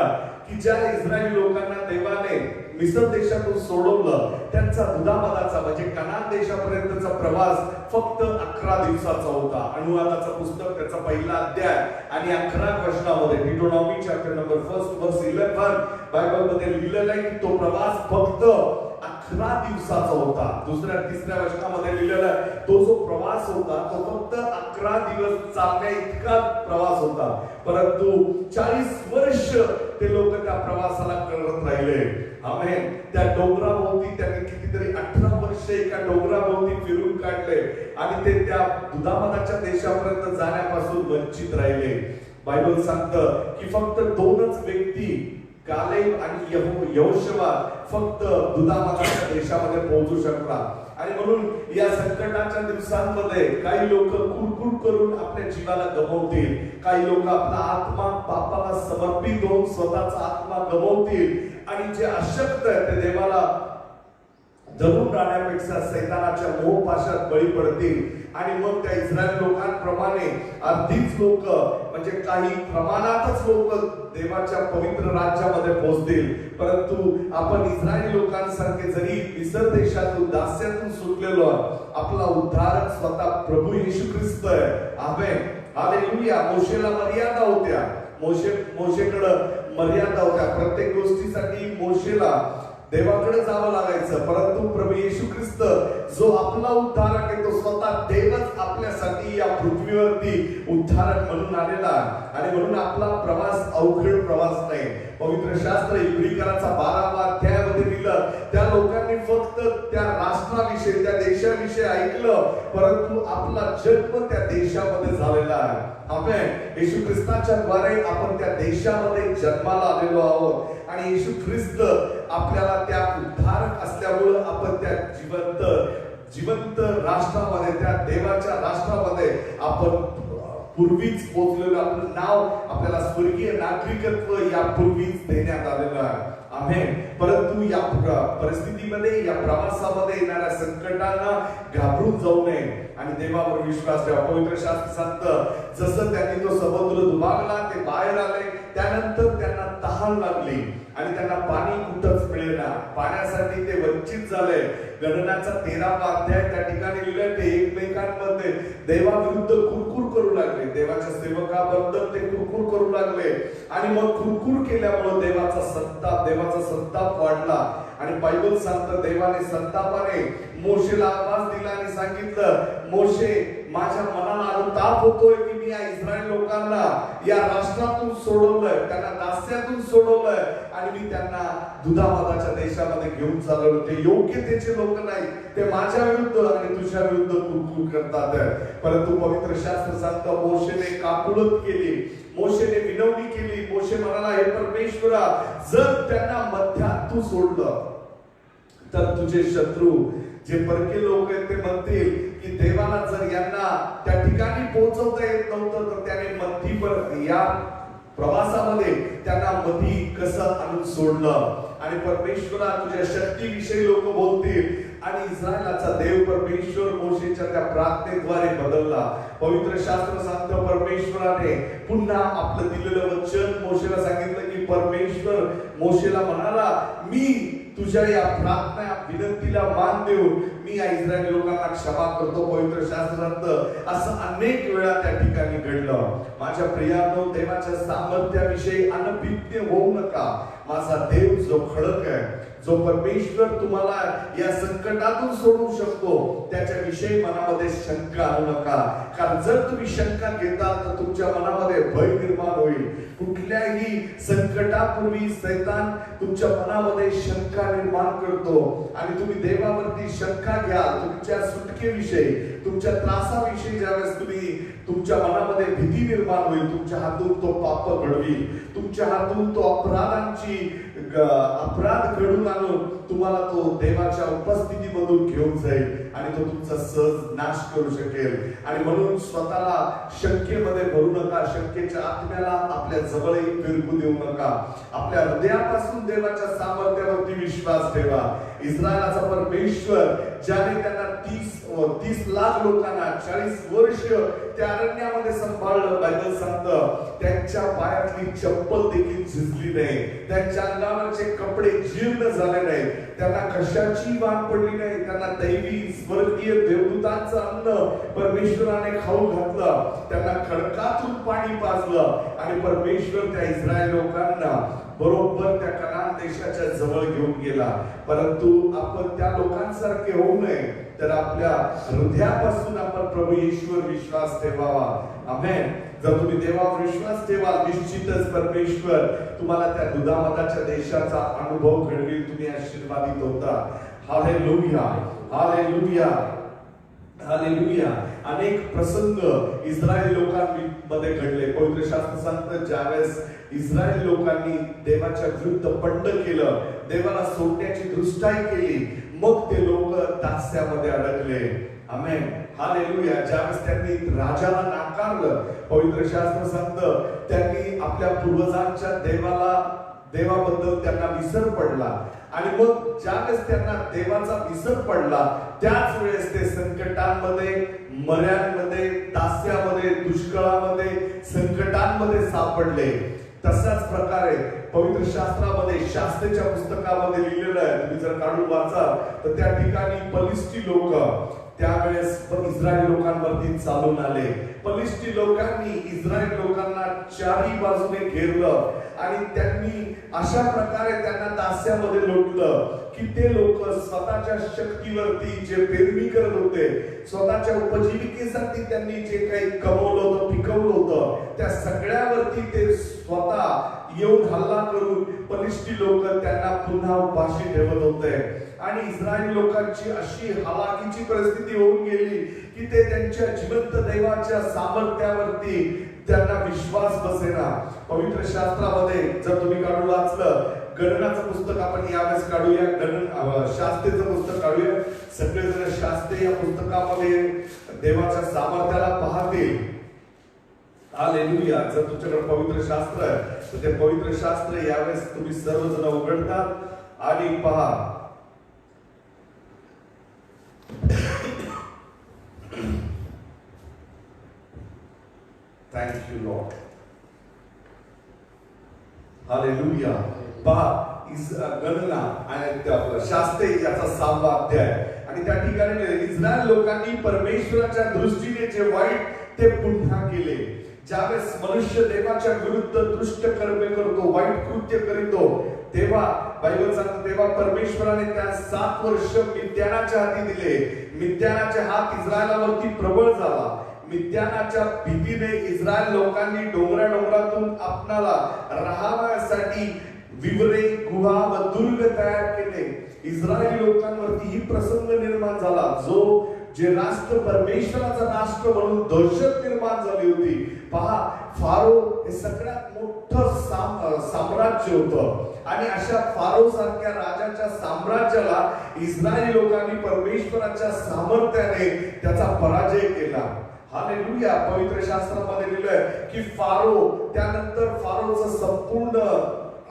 A: की ज्या इस्रायली लोकांना देवाने मिस्र देशातून सोडवलं, त्यांचा दुधामधाचा म्हणजे कनान देशापर्यंतचा प्रवास फक्त 11 दिवसाचा होता. अनुवादाचं पुस्तक त्याचा पहिला अध्याय आणि 11 वचनामध्ये डिटोनॉमी चॅप्टर नंबर 1 वर्स 11 बायबल मध्ये लिहिलेलं आहे की तो प्रवास फक्त 11 दिवसाचा होता. दुसऱ्या तिसऱ्या वचनामध्ये लिहिलेलं आहे तो जो प्रवास होता तो फक्त 11 दिवस चालण्या इतका प्रवास होता. परंतु 40 वर्ष ते लोक त्या प्रवासाला करत राहिले. आमेन. त्या डोंगराभोवती त्यांनी कितीतरी 18 वर्ष एका डोंगराभोवती फिरून काढले आणि ते त्या दुधामधाच्या देशापर्यंत जाण्यापासून वंचित राहिले. बायबल सांगतं की फक्त 2च व्यक्ती कालेब आणि यहोशुवा फक्त दुधामधाच्या देशामध्ये पोहोचू शकला. आणि म्हणून या संकटाच्या दिवसांमध्ये काही लोक कुरकुर करून आपल्या जीवाला गमावतील, काही लोक आपला आत्मा पापाला समर्पित होऊन स्वतःचा आत्मा गमावतील आणि जे अशक्त आहे ते देवाला धरून राहण्यापेक्षा सैतानाच्या मोहपाशात बळी पडतील. आणि मग त्या इस्रायल लोकांप्रमाणे अर्धीच लोक म्हणजे काही प्रमाणातच लोक देवाच्या पवित्र राज्यामध्ये पोहोचतील. परंतु आपण इस्रायली लोकांसारखे जरी मिस्र देशातून दास्यातून सुटलेलो, आपला उद्धारक स्वतः प्रभू येशू ख्रिस्त आहे. आमेन. हालेलुया. मोशेला मर्यादा होत्या, मोशेकडे मर्यादा होत्या. प्रत्येक गोष्टीसाठी मोशेला देवाकडे जावं लागायचं. परंतु प्रभू येशू ख्रिस्त जो आपला उद्धारक आहे तो स्वतः देवच आपल्यासाठी या पृथ्वीवरती उद्धारक म्हणून आलेला आणि म्हणून आपला प्रवास अवघड प्रवास नाही. पवित्र शास्त्र इब्रिकराचा 12वा अध्यायामध्ये लिहिलं त्या लोकांनी फक्त त्या राष्ट्राविषयी त्या देशाविषयी ऐकलं, परंतु आपला जन्म त्या देशामध्ये झालेला आहे. आमेन. येशू ख्रिस्ताच्या द्वारे आपण त्या देशामध्ये जन्माला आलेलो आहोत आणि येशू ख्रिस्त आपल्याला त्या उद्धारक असल्यामुळे आपण त्या जिवंत राष्ट्रामध्ये त्या देवाच्या राष्ट्रामध्ये आपण पूर्वीच पोहोचलेलो. आपलं नाव आपल्याला स्वर्गीय नागरिकत्व यापूर्वीच देण्यात आलेलं आहे. आमेन. परंतु या परिस्थितीमध्ये या प्रवासामध्ये येणाऱ्या संकटांना घाबरून जाऊ नये आणि देवावर विश्वास ठेवा. पवित्र शास्त्र सांगतं जसं त्यांनी तो समुद्र दुभागला ते बाहेर आले, त्यानंतर त्यांना तहान लागली आणि त्यांना पाणी कुठंच मिळेना. पाण्यासाठी ते वंचित झाले. गणनाचा 13वा अध्याय त्या ठिकाणी लिहिलं ते एकमेकांमध्ये देवाविरुद्ध कुरकुर करू लागले. देवाच्या सेवकाबद्दल ते कुरकुर करू लागले आणि मग कुरकुर केल्यामुळे देवाचा संताप वाढला आणि बायबल सांगतं देवाने संतापाने मोशेला आवाज दिला आणि सांगितलं, मोशे माझ्या मनाला अनुताप होतोय की मी या इस्रायल लोकांना या राष्ट्रातून सोडवलंय, त्यांना दास्यातून सोडवलंय आणि मी त्यांना दुधामधाच्या देशामध्ये घेऊन चालवलं. ते योग्यतेचे लोक नाही, ते माझ्या विरुद्ध आणि तुझ्या विरुद्ध कुरकुर करतात. परंतु पवित्र शास्त्र सांगतं मोशेने काकुळत केली, मोशेने विनवणी केली. मोशे म्हणाला, हे परमेश्वरा जर त्यांना मध्यात तू सोडलं तर तुझे शत्रू जे परके लोक आहेत ते म्हणतील की देवाला जर यांना त्या ठिकाणी पोहोचवता येत नव्हतं तर त्याने मध्य या प्रवासामध्ये त्यांना मधी कसं आणून सोडलं. आणि परमेश्वरा तुझ्या शक्तीविषयी लोक बोलतील आणि इस्रायलाचा देव परमेश्वर मोशेच्या त्या प्रार्थनेद्वारे बदलला. पवित्र शास्त्र सांगतं परमेश्वराने पुन्हा आपलं दिलेलं वचन मोशेला सांगितलं की परमेश्वर मोशेला म्हणाला, मी तुझ्या या प्रार्थना विनंतीला मान देऊन मी या इस्रायली लोकांना क्षमा करतो. पवित्र शास्त्रात असं अनेक वेळा त्या ठिकाणी घडलं. माझ्या प्रियानो, देवाच्या सामर्थ्याविषयी अनभिज्ञ होऊ नका. माझा देव जो खडक आहे, जो परमेश्वर तुम्हाला या संकटातून सोडवू शकतो, त्याच्याविषयी मनामध्ये शंका आणू नका. कारण जर तुम्ही शंका घेता तर तुमच्या मनामध्ये भय निर्माण होईल. कुठल्याही संकटापूर्वी सैतान तुमच्या मनामध्ये शंका निर्माण करतो आणि तुम्ही देवावरती शंका घ्याल. तुमच्या सुटकेविषयी, तुमच्या त्रासाविषयी ज्यावेळेस तुमच्या मनामध्ये भीती निर्माण होईल, तुमच्या हातून तो पाप घडवील, तुमच्या हातून तो अपराध घडून आणून तुम्हाला तो देवाच्या उपस्थितीमधून घेऊन जाईल आणि तो तुमचा सहज नाश करू शकेल. आणि म्हणून स्वतःला शंकेमध्ये भरू नका. शंकेच्या आत्म्याला आपल्या जवळही फिरकू देऊ नका. आपल्या हृदयापासून देवाच्या सामर्थ्यावरती विश्वास ठेवा. इस्रायलाचा परमेश्वर ज्याने त्यांना 30 लाख लोकांना 40 वर्ष त्या अरण्यामध्ये सांभाळलं. बायबल सांगतं त्यांच्या पायातली चप्पल देखील झिजली नाही, त्यांच्या अंगावरचे कपडे जीर्ण झाले नाही, त्यांना कशाची वाट पडली नाही. त्यांना दैवी स्वर्गीय देवदूतांचं अन्न परमेश्वराने खाऊ घातलं, त्यांना खडकातून पाणी पाजलं आणि परमेश्वर त्या इस्रायल लोकांना बरोबर त्या कनान देशाच्या जवळ घेऊन गेला. परंतु आपण त्या लोकांसारखे होऊ नये, तर आपल्या हृदयापासून आपण प्रभू येशूवर विश्वास ठेवावा. आमेन. जर तुम्ही देवावर विश्वास ठेवाल, निश्चितच परमेश्वर तुम्हाला त्या दुधामधाच्या देशाचा अनुभव घडवेल. तुम्ही आशीर्वादित होता. Hallelujah, hallelujah, hallelujah. अनेक प्रसंग इस्रायल लोकांमध्ये घडले. पवित्र शास्त्र सांगतं ज्यावेळेस इस्रायल लोकांनी देवाच्या विरुद्ध बंड केलं, देवाला सोडण्याची दृष्टाई केली, मग ते लोक दास्यामध्ये अडकले. आमेन. हालेलुया. ज्यावेळेस त्यांनी राजाला नाकारलं, पवित्र शास्त्र सांगतं त्यांनी आपल्या पूर्वजांच्या देवाबद्दल त्यांना विसर पडला आणि मग ज्यावेळेस त्यांना देवाचा विसर पडला त्याच वेळेस ते संकटांमध्ये, मर्यांमध्ये, दास्यामध्ये, दुष्काळामध्ये, संकटांमध्ये सापडले. तशाच प्रकारे पवित्र शास्त्रामध्ये, शास्त्रेच्या पुस्तकामध्ये लिहिलेलं आहे. तुम्ही जर काढून वाचाल तर त्या ठिकाणी पलिष्टी लोक त्यावेळेस इस्रायल लोकांवरती चालून आले. पलिष्टी लोकांनी इस्रायल लोकांना चारी बाजूने घेरलं आणि त्यांनी अशा प्रकारे त्यांना दास्यामध्ये लोटलं की ते लोक स्वतःच्या शक्तीवरती जे पेरणी करत होते, स्वतःच्या उपजीविकेसाठी त्यांनी जे काही कमवलं होतं, पिकवलं होतं, त्या सगळ्यावरती ते स्वतः येऊन हल्ला करून पलिष्टी लोक त्यांना पुन्हा उपाशी ठेवत होते. आणि इस्रायल लोकांची अशी हलाखीची परिस्थिती होऊन गेली की ते त्यांच्या जिवंत देवाच्या सामर्थ्यावरती त्यांना विश्वास बसेना. पवित्र शास्त्रामध्ये जर तुम्ही काढून वाचलं, गणनाचं पुस्तक आपण यावेळेस काढूया, शास्त्रेचं पुस्तक काढूया. सगळेजण शास्त्रे या पुस्तकामध्ये देवाच्या सामर्थ्याला पाहतील. हालेलुया. जर तुमच्याकडे पवित्र शास्त्र आहे तर ते पवित्र शास्त्र यावेळेस तुम्ही सर्वजण उघडतात आणि पहा. Thank you Lord. हालेलुया. पहा गणना आणि शास्त्रे याचा 6वा अध्याय आणि त्या ठिकाणी इस्रायल लोकांनी परमेश्वराच्या दृष्टीने जे वाईट ते पुन्हा केले. ज्यावेळेस मनुष्य देवाच्या विरुद्ध दृष्ट कर्मे करतो, वाईट कृत्य करीतो, तेव्हा बायबल सांगते तेव्हा परमेश्वराने त्या 7 वर्ष मिद्यानाच्या हाती दिले. मिद्यानाचे हात इस्रायलावरती प्रबळ झाला. मिद्यानाच्या भीतीने इस्रायल लोकांनी डोंगरातून आपणाला राहावयासाठी विवरे, गुहा व दुर्ग तयार केले. इस्रायली लोकांवरती ही प्रसंग निर्माण झाला जे राष्ट्र परमेश्वराचा राष्ट्र म्हणून दहशत निर्माण झाली होती. पहा, फारो हे सगळ्यात मोठं साम्राज्य होतं आणि अशा फारो सारख्या राजाच्या साम्राज्याला इस्रायली लोकांनी परमेश्वराच्या सामर्थ्याने त्याचा पराजय केला. हालेलुया. पवित्र शास्त्रामध्ये लिहिलंय की त्यानंतर फारोचं संपूर्ण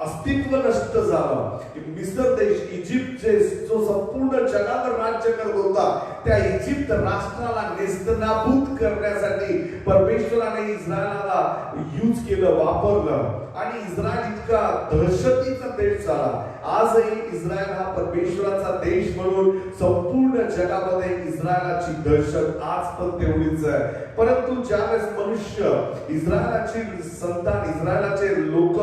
A: अस्तित्व नष्ट झालं. मिस्र देश, इजिप्त जो संपूर्ण जगावर राज्य करत होता, त्या इजिप्त राष्ट्राला नेस्तनाबूत करण्यासाठी परमेश्वराने इस्रायलाला यूज केलं, वापरलं आणि इस्रायल इतका दहशतीचा देश झाला. आजही इस्रायल हा परमेश्वराचा देश म्हणून संपूर्ण जगामध्ये इस्रायलाची दहशत आज पण तेवढीच आहे. परंतु ज्यावेळेस मनुष्य, इस्रायलाची संतान, इस्रायलाचे लोक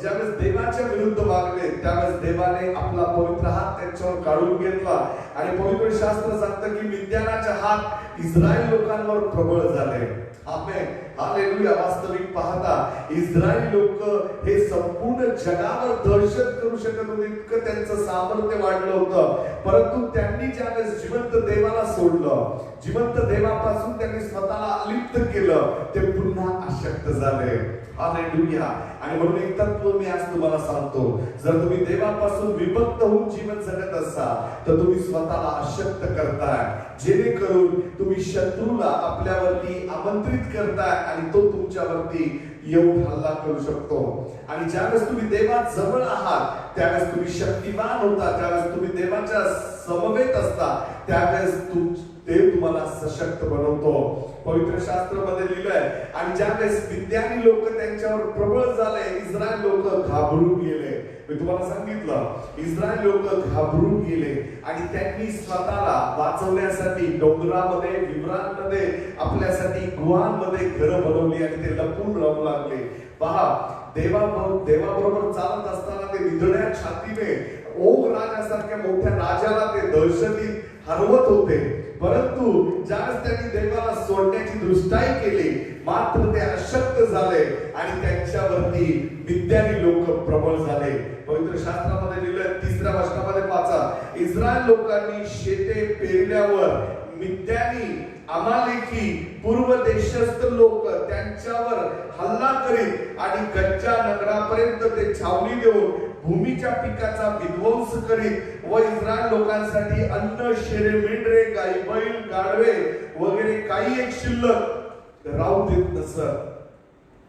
A: ज्यावेळेस देवाच्या विरुद्ध वागले, त्यावेळेस देवाने आपला पवित्र हात त्यांच्यावर काढून घेतला आणि पवित्र शास्त्र सांगतं की मिद्यानाचे हात इस्रायल लोकांवर प्रबळ झाले. आमेन. हालेलुया. वास्तविक पाहता इस्रायली लोक हे संपूर्ण जगावर दहशत करू शकत होते, इतकं त्यांचं सामर्थ्य वाढलं होतं. परंतु त्यांनी ज्यावेळेस जिवंत देवाला सोडलं, जिवंत देवापासून त्यांनी स्वतःला अलिप्त केलं, ते पुन्हा अशक्त झाले. हालेलुया. आणि म्हणून एक तत्व मी आज तुम्हाला सांगतो, जर तुम्ही देवापासून विभक्त होऊन जीवन जगत असाल तर तुम्ही स्वतःला अशक्त करताय, जेणेकरून तुम्ही शत्रूला आपल्यावरती आमंत्रित करताय आणि तो तुमच्यावरती येऊन हल्ला करू शकतो. आणि ज्यावेळेस तुम्ही देवात जवळ आहात त्यावेळेस तुम्ही शक्तिमान होता, ज्यावेळेस तुम्ही देवाच्या समवेत असता त्यावेळेस देव तुम्हाला सशक्त बनवतो. पवित्र शास्त्रामध्ये लिहिलंय, आणि ज्यावेळेस मिद्यानी लोक त्यांच्यावर प्रबळ झाले, इस्रायल लोक घाबरून गेले. मी तुम्हाला सांगितलं, इस्रायल लोक घाबरून गेले आणि त्यांनी स्वतःला वाचवण्यासाठी डोंगरामध्ये, विवरांमध्ये, आपल्यासाठी गुहांमध्ये घरं बनवली आणि ते लपून राहू लागले. पहा, देवाबरोबर चालत असताना ते निधड्या छातीने ओघ राजासारख्या मोठ्या राजाला ते दहशतीत हरवत होते. परंतु ज्यावेळेस त्यांनी देवाला सोडण्याची दृष्टाई केली, मात्र ते अशक्त झाले आणि त्यांच्यावरती मिद्यानी लोक प्रबळ झाले. पवित्र शास्त्रामध्ये लिहिलंय, 3ऱ्या वचनामध्ये वाचा, इस्रायल लोकांनी शेते पेरल्यावर मिद्यानी, अमालेकी, पूर्व देशस्थ लोक त्यांच्यावर हल्ला करीत आणि गच्चा नगरापर्यंत ते छावणी देऊन भूमीच्या पिकाचा विध्वंस करीत व इस्रायल लोकांसाठी अन्न, शेरे, मेंढरे, गाई, बैल, गाढवे वगैरे काही एक शिल्लक राहू देत नसत.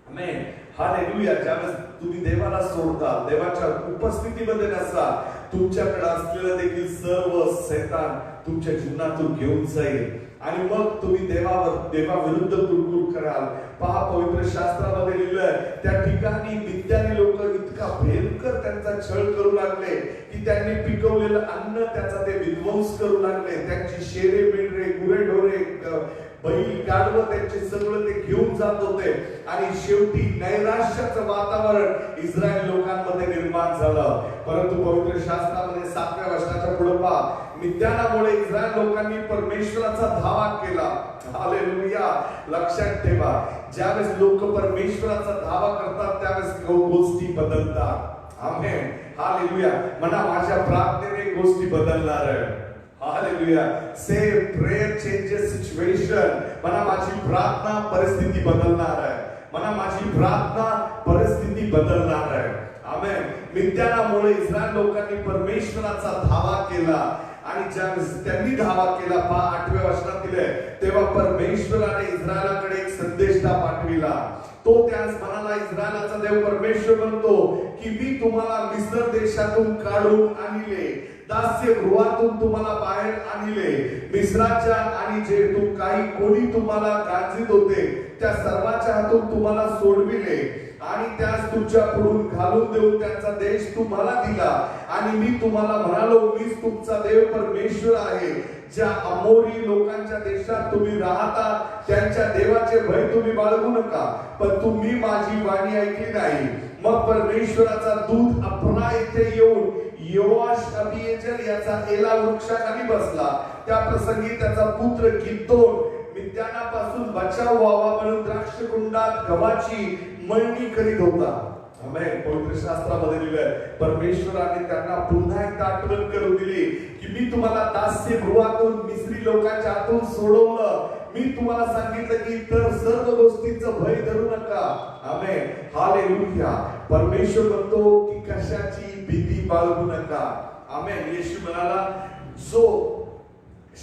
A: आमेन, हालेलुया. ज्यावेळेस तुम्ही देवाला सोडता, देवाच्या उपस्थितीमध्ये नसा, तुमच्याकडे असलेलं देखील सर्व शैतान तुमच्या जीवनातून घेऊन जाईल आणि मग तुम्ही देवाविरुद्ध कुरकुर कराल. पहा, पवित्र शास्त्रामध्ये लिहिलंय, त्या ठिकाणी मिद्यानी लोक इतका भयंकर त्यांचा छळ करू लागले की त्यांनी पिकवलेलं अन्न त्याचा ते विध्वंस करू लागले. त्यांची शेरे, मेंढरे, गुरेढोरे, बैल, गाढवं त्यांचे सगळं ते घेऊन जात होते आणि शेवटी नैराश्याचं वातावरण इस्रायल लोकांमध्ये निर्माण झालं. परंतु पवित्र शास्त्रामध्ये 7व्या वचनाच्या पुढे पहा, मिद्यानामुळे इस्रायल लोकांनी परमेश्वराचा धावा केला. हालेलुया. लक्षात ठेवा, ज्यावेळेस लोक परमेश्वराचा धावा करतात त्यावेळेस गोष्टी बदलतात. आमेन, हालेलुया. म्हणा, माझ्या प्रार्थनेने गोष्टी बदलणार आहे. हालेलुया. से प्रेयर चेंजेस सिच्युएशन. म्हणा, माझी प्रार्थना परिस्थिती बदलणार आहे. म्हणा, माझी प्रार्थना परिस्थिती बदलणार आहे. आमेन. मिद्यानामुळे इस्रायल लोकांनी परमेश्वराचा धावा केला आणि ज्यावेळेस त्यांनी धावा केला, पहा 8व्या वचनात दिले, तेव्हा परमेश्वराने इस्रायलाकडे एक संदेश पाठविला. तो त्यास म्हणाला, इस्रायलाचा देव परमेश्वर म्हणतो की मी तुम्हाला मिस्र देशातून काढून आणले, दास्य गृहातून तुम्हाला बाहेर आणले, मिस्राच्या आणि जे काही कोणी तुम्हाला गांजीत होते त्या सर्वांच्या हातून तुम्हाला सोडविले आणि त्यास तुमच्या पुढून घालून देऊन त्यांचा देश तुम्हाला दिला. आणि मी तुम्हाला म्हणालो, मीच तुमचा देव परमेश्वर आहे. ज्या अमोरी लोकांच्या देशात तुम्ही राहता त्यांच्या देवाचे भय तुम्ही बाळगू नका, पण तुम्ही माझी वाणी ऐकली नाही. मग परमेश्वराचा दूत अप्रा येथे येऊन योआश अबीएजेर याचा एला वृक्षाखाली बसला. त्या प्रसंगी त्याचा पुत्र गिदोन मिद्यानापासून बचाव व्हावा म्हणून द्राक्षकुंडात गव्हाची मळणी करीत होता. आमेन. पवित्र शास्त्रामध्ये लिहिलंय, परमेश्वराने त्यांना पुन्हा एकदा आठवण करून दिली की मी तुम्हाला दास्य गृहातून मिस्री लोकांच्या हातून सोडवलं. मी तुम्हाला सांगितलं की इतर सर्व गोष्टींचं भय धरू नका. आमेन, हालेलुया. परमेश्वर म्हणतो की कशाची भीती बाळगू नका. आमेन. येशू म्हणाला, जो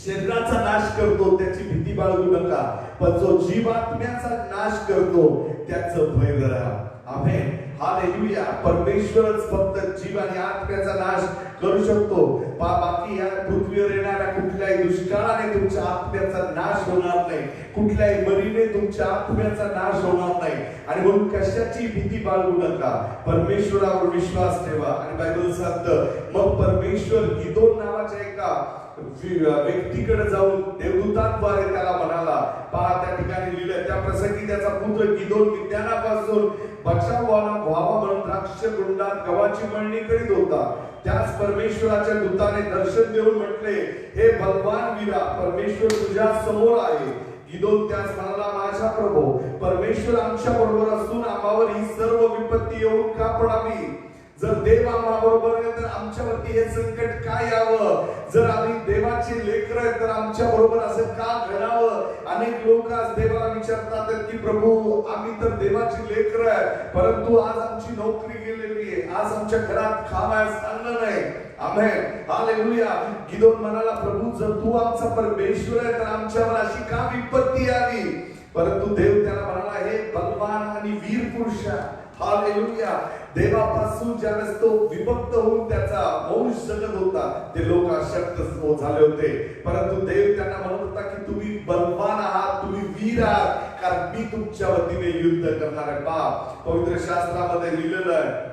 A: शरीराचा नाश करतो त्याची भीती बाळगू नका, पण जो जीवात्म्याचा नाश करतो त्याचं भय धरा. आमेन, हालेलुया. परमेश्वरच फक्त जीव आणि आत्म्याचा नाश करू शकतो. बाकी या पृथ्वीवर येणाऱ्या कुठल्याही दुष्काळाने तुमच्या आत्म्याचा नाश होणार नाही, कुठल्याही मरीने तुमच्या आत्म्याचा नाश होणार नाही. आणि म्हणून कशाची भीती बाळगू नका, परमेश्वरावर विश्वास ठेवा. आणि बायबल सांगतं, मग परमेश्वर गिदोन नावाच्या एका व्यक्तीकडे जाऊन देवदूताद्वारे त्याला म्हणाला. पहा, त्या ठिकाणी लिहिलंय, त्या प्रसंगी त्याचा पुत्र गिदोन मिद्यानापासून बचाव व्हावा म्हणून द्राक्षकुंडात गव्हाची मळणी करीत होता. त्यास परमेश्वराच्या दूताने दर्शन देऊन म्हटले, हे बलवान वीरा, परमेश्वर तुझ्या समोर आहे. गिदोन त्यास म्हणाला, माझा प्रभू, परमेश्वर आमच्या बरोबर असून आम्हावर ही सर्व विपत्ती येऊन का पडावी? जर देव आम्हाबरोबर आहे तर आमच्यावरती हे संकट काय यावं? जर आम्ही देवाचे लेकर आहेत तर आमच्या बरोबर असं का घडावं? अनेक लोक आज देवाला विचारतात की प्रभू, आम्ही तर देवाची लेकर आहे, परंतु आज आमची नोकरी गेलेली आहे, आज आमच्या घरात खाण्यास अन्न नाही. आमेन, हालेलुया. गिदोन म्हणाला, प्रभू, जर तू आमचा परमेश्वर आहे तर आमच्यावर अशी का विपत्ती आली? परंतु देव त्याला म्हणाला, हे बलवान आणि वीर पुरुषा, हालेलुया, देवापासून ज्यावेळेस तो विभक्त होऊन त्याचा वंश जगत होता, ते लोक अशक्त झाले होते. परंतु देव त्यांना म्हणत होता की तुम्ही बलवान आहात, तुम्ही वीर आहात, कारण मी तुमच्या वतीने युद्ध करणार आहे. पवित्र शास्त्रामध्ये लिहिलेलं आहे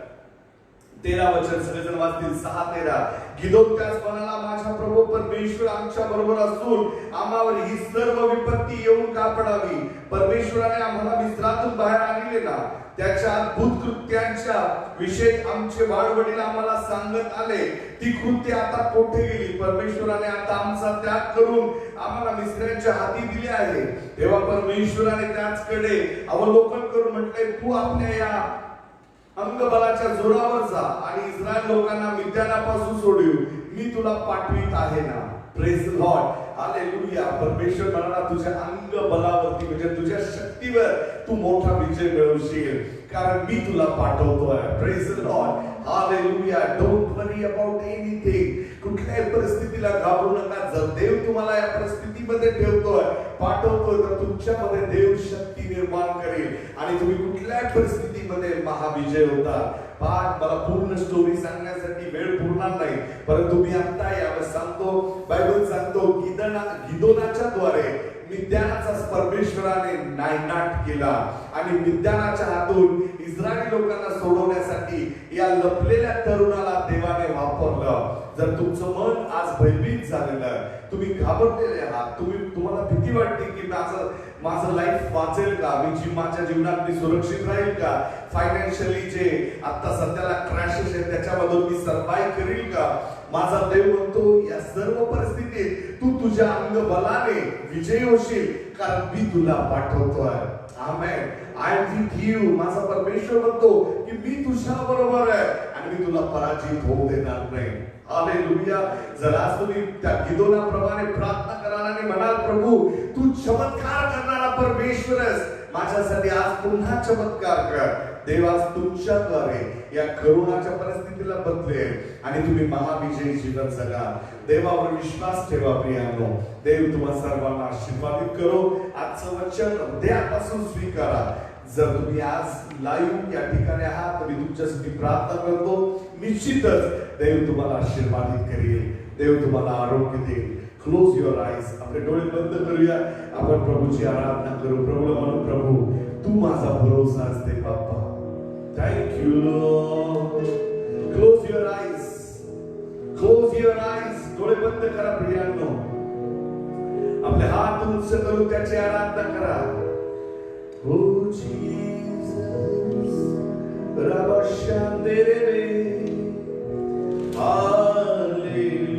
A: 13 वचन, सगळेजण वाचतील 6-13. गिदोन त्यास म्हणाला, माझा प्रभू परमेश्वर आमच्या बरोबर असून आम्हावर ही सर्व विपत्ती येऊन का पडावी? परमेश्वराने आम्हाला मिस्रातून बाहेर आणले ना, त्याच्या अद्भुत कृत्यांच्या विषयी आमचे वाडवडील आम्हाला सांगत आले. ती कृत्य आता कोठे गेली? परमेश्वराने आता आमचा त्याग करून आम्हाला मिस्रांच्या हाती दिले आहे. तेव्हा परमेश्वराने त्याचकडे अवलोकन करून म्हटले, तू आपल्या या अंगबलाच्या जोरावर जा आणि इस्रायल लोकांना मिद्यानापासून सोडव, मी तुला पाठवित आहे ना. Praise the Lord, hallelujah. परमेश्वर म्हणाला, तुझ्या अंगबलावरती म्हणजे तुझ्या शक्तीवर तू मोठा विजय मिळवशील, कारण मी तुला पाठवतोय. Praise the Lord, hallelujah. Don't worry about anything. कुठल्याही परिस्थितीला घाबरू नका. जर देव तुम्हाला या परिस्थितीमध्ये ठेवतोय, पाठवतोय, तर तुमच्यामध्ये देव शक्ती निर्माण करेल आणि तुम्ही कुठल्याही परिस्थितीमध्ये महाविजय होता. मला पूर्ण स्टोरी सांगण्यासाठी वेळ पुरणार नाही, परंतु मी आता यावेळेस सांगतो. बायबल सांगतो गिदोनाच्या द्वारे मिद्यानाचा परमेश्वराने नायनाट केला आणि मिद्यानाच्या हातून इस्रायली लोकांना सोडवण्यासाठी या लपलेल्या तरुणाला देवाने वापरलं. जर तुमचं मन आज भयभीत झालेलं, तुम्ही घाबरलेले आहात, तुम्हाला भीती वाटते की माझं लाईफ वाचेल का, माझ्या जीवनात मी सुरक्षित राहील का, फायनान्शियली जे आता सध्याला क्रॅशेस आहेत त्याच्यामधून मी सर्वाइव्ह करील का, माझा देव म्हणतो या सर्व परिस्थितीत तू तुझ्या अंगबलाने विजयी होशील, कारण मी तुला पाठवतोय. Amen. I am with you. माझा परमेश्वर म्हणतो की मी तुझ्या बरोबर आहे आणि मी तुला पराजित होऊ देणार नाही. हालेलुया. जर आज तुम्ही त्या गिदोनाप्रमाणे प्रार्थना कराल आणि म्हणाल, प्रभू तू चमत्कार करणारा परमेश्वर आहेस, माझ्यासाठी आज पुन्हा चमत्कार कर. देव आज तुमच्याद्वारे या करोनाच्या परिस्थितीला बदलेल आणि तुम्ही महाविजयी जीवन जगा. देवावर विश्वास ठेवा प्रियानो. देव तुम्हा सर्वांना आशीर्वादित करो. आजचं वचन हृदयापासून स्वीकारा. जर तुम्ही आज लाईव्ह या ठिकाणी आहात तर मी तुमच्यासाठी प्रार्थना करतो. निश्चितच देव तुम्हाला आशीर्वादित करेल, देव तुम्हाला आरोग्य देईल. Close your eyes. आपले डोळे बंद करूया. आपण प्रभूची आराधना करू. प्रभूला म्हणू, प्रभू तू माझा भरोसा असते बाप्पा. Thank you Lord. Close your eyes. Close your eyes. डोळे बंद करा प्रियांनो. आपले हात उंच करून त्याची आराधना करा. Oh Jesus, Rabashandere, Hallelujah,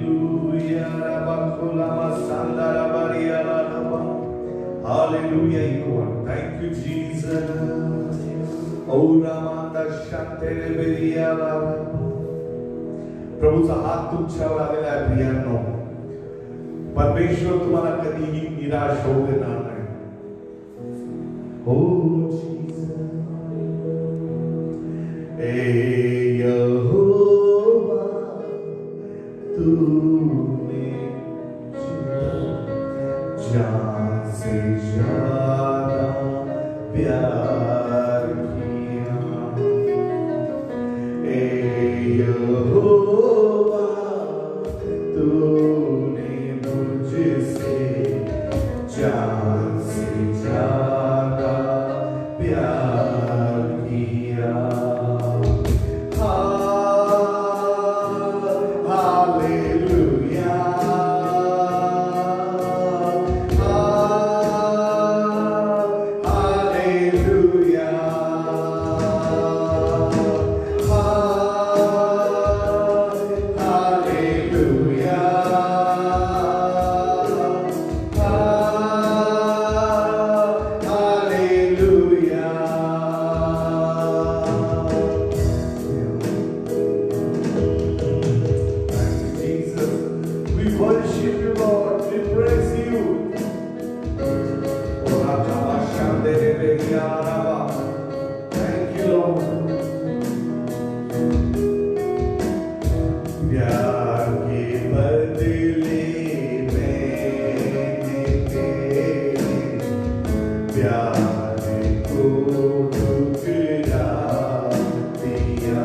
A: Rabakulama Sandara Bariala, Hallelujah. Thank you, Jesus. Oh Ramanda Shantere Beriala. प्रभूचा हात तुमच्यावर आलेला आहे प्रियांनो. परमेश्वर तुम्हाला कधीही निराश होऊ देणार नाही. Oh Jesus, Yehovah, तूने जान से ज़्यादा प्यार किया. Yehovah, तूने मुझसे जान से ज़्यादा प्यार किया. Hallelujah. Hallelujah. Hallelujah. Worship you, Lord. We praise you. Thank you, Lord. प्यार के बदले मैंने तेरे प्यार को ठुकरा दिया.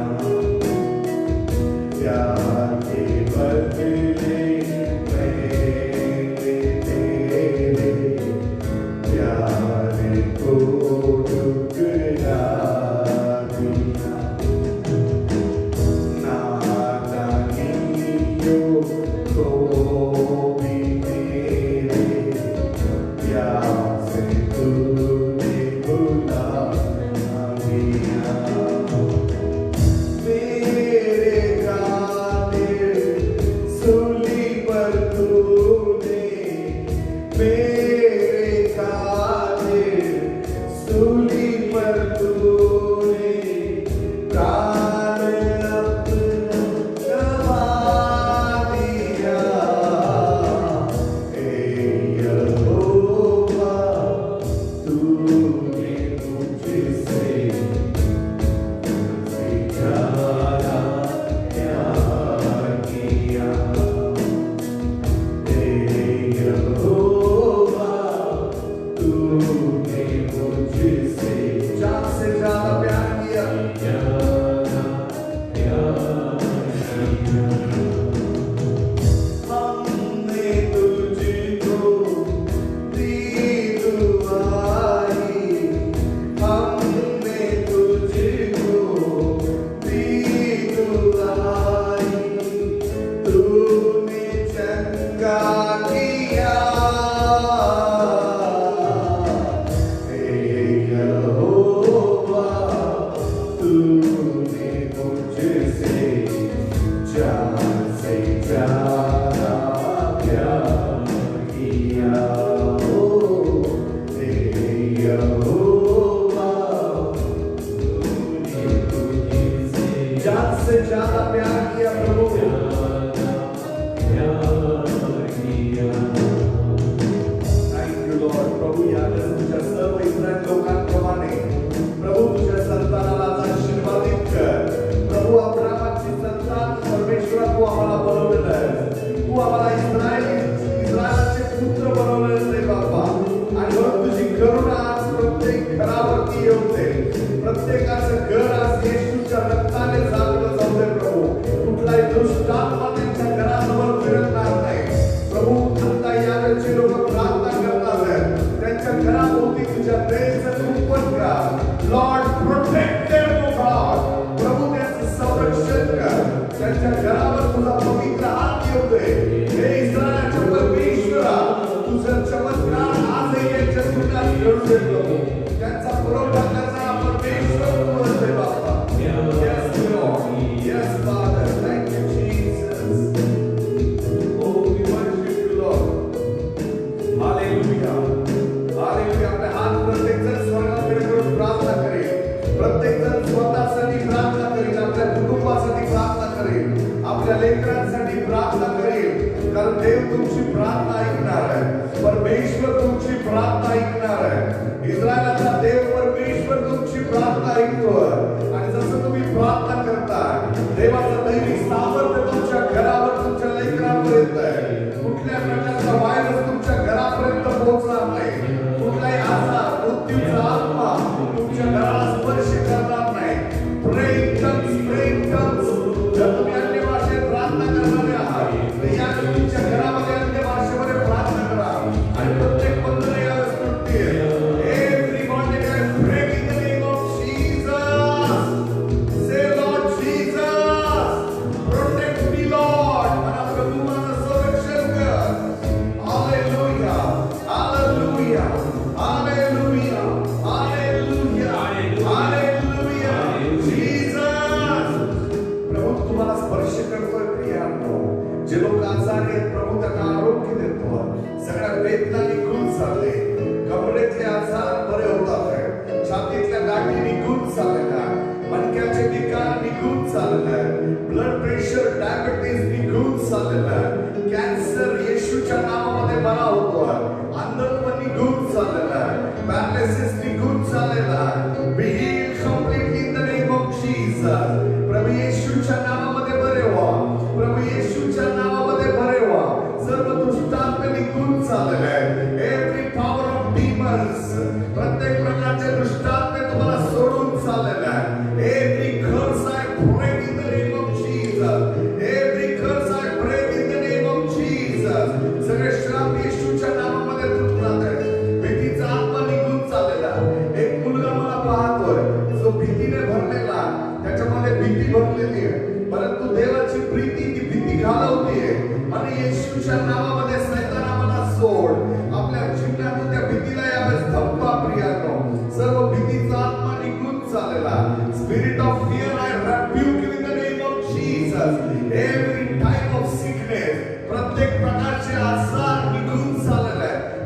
A: सगळे श्राप येशूच्या नावामध्ये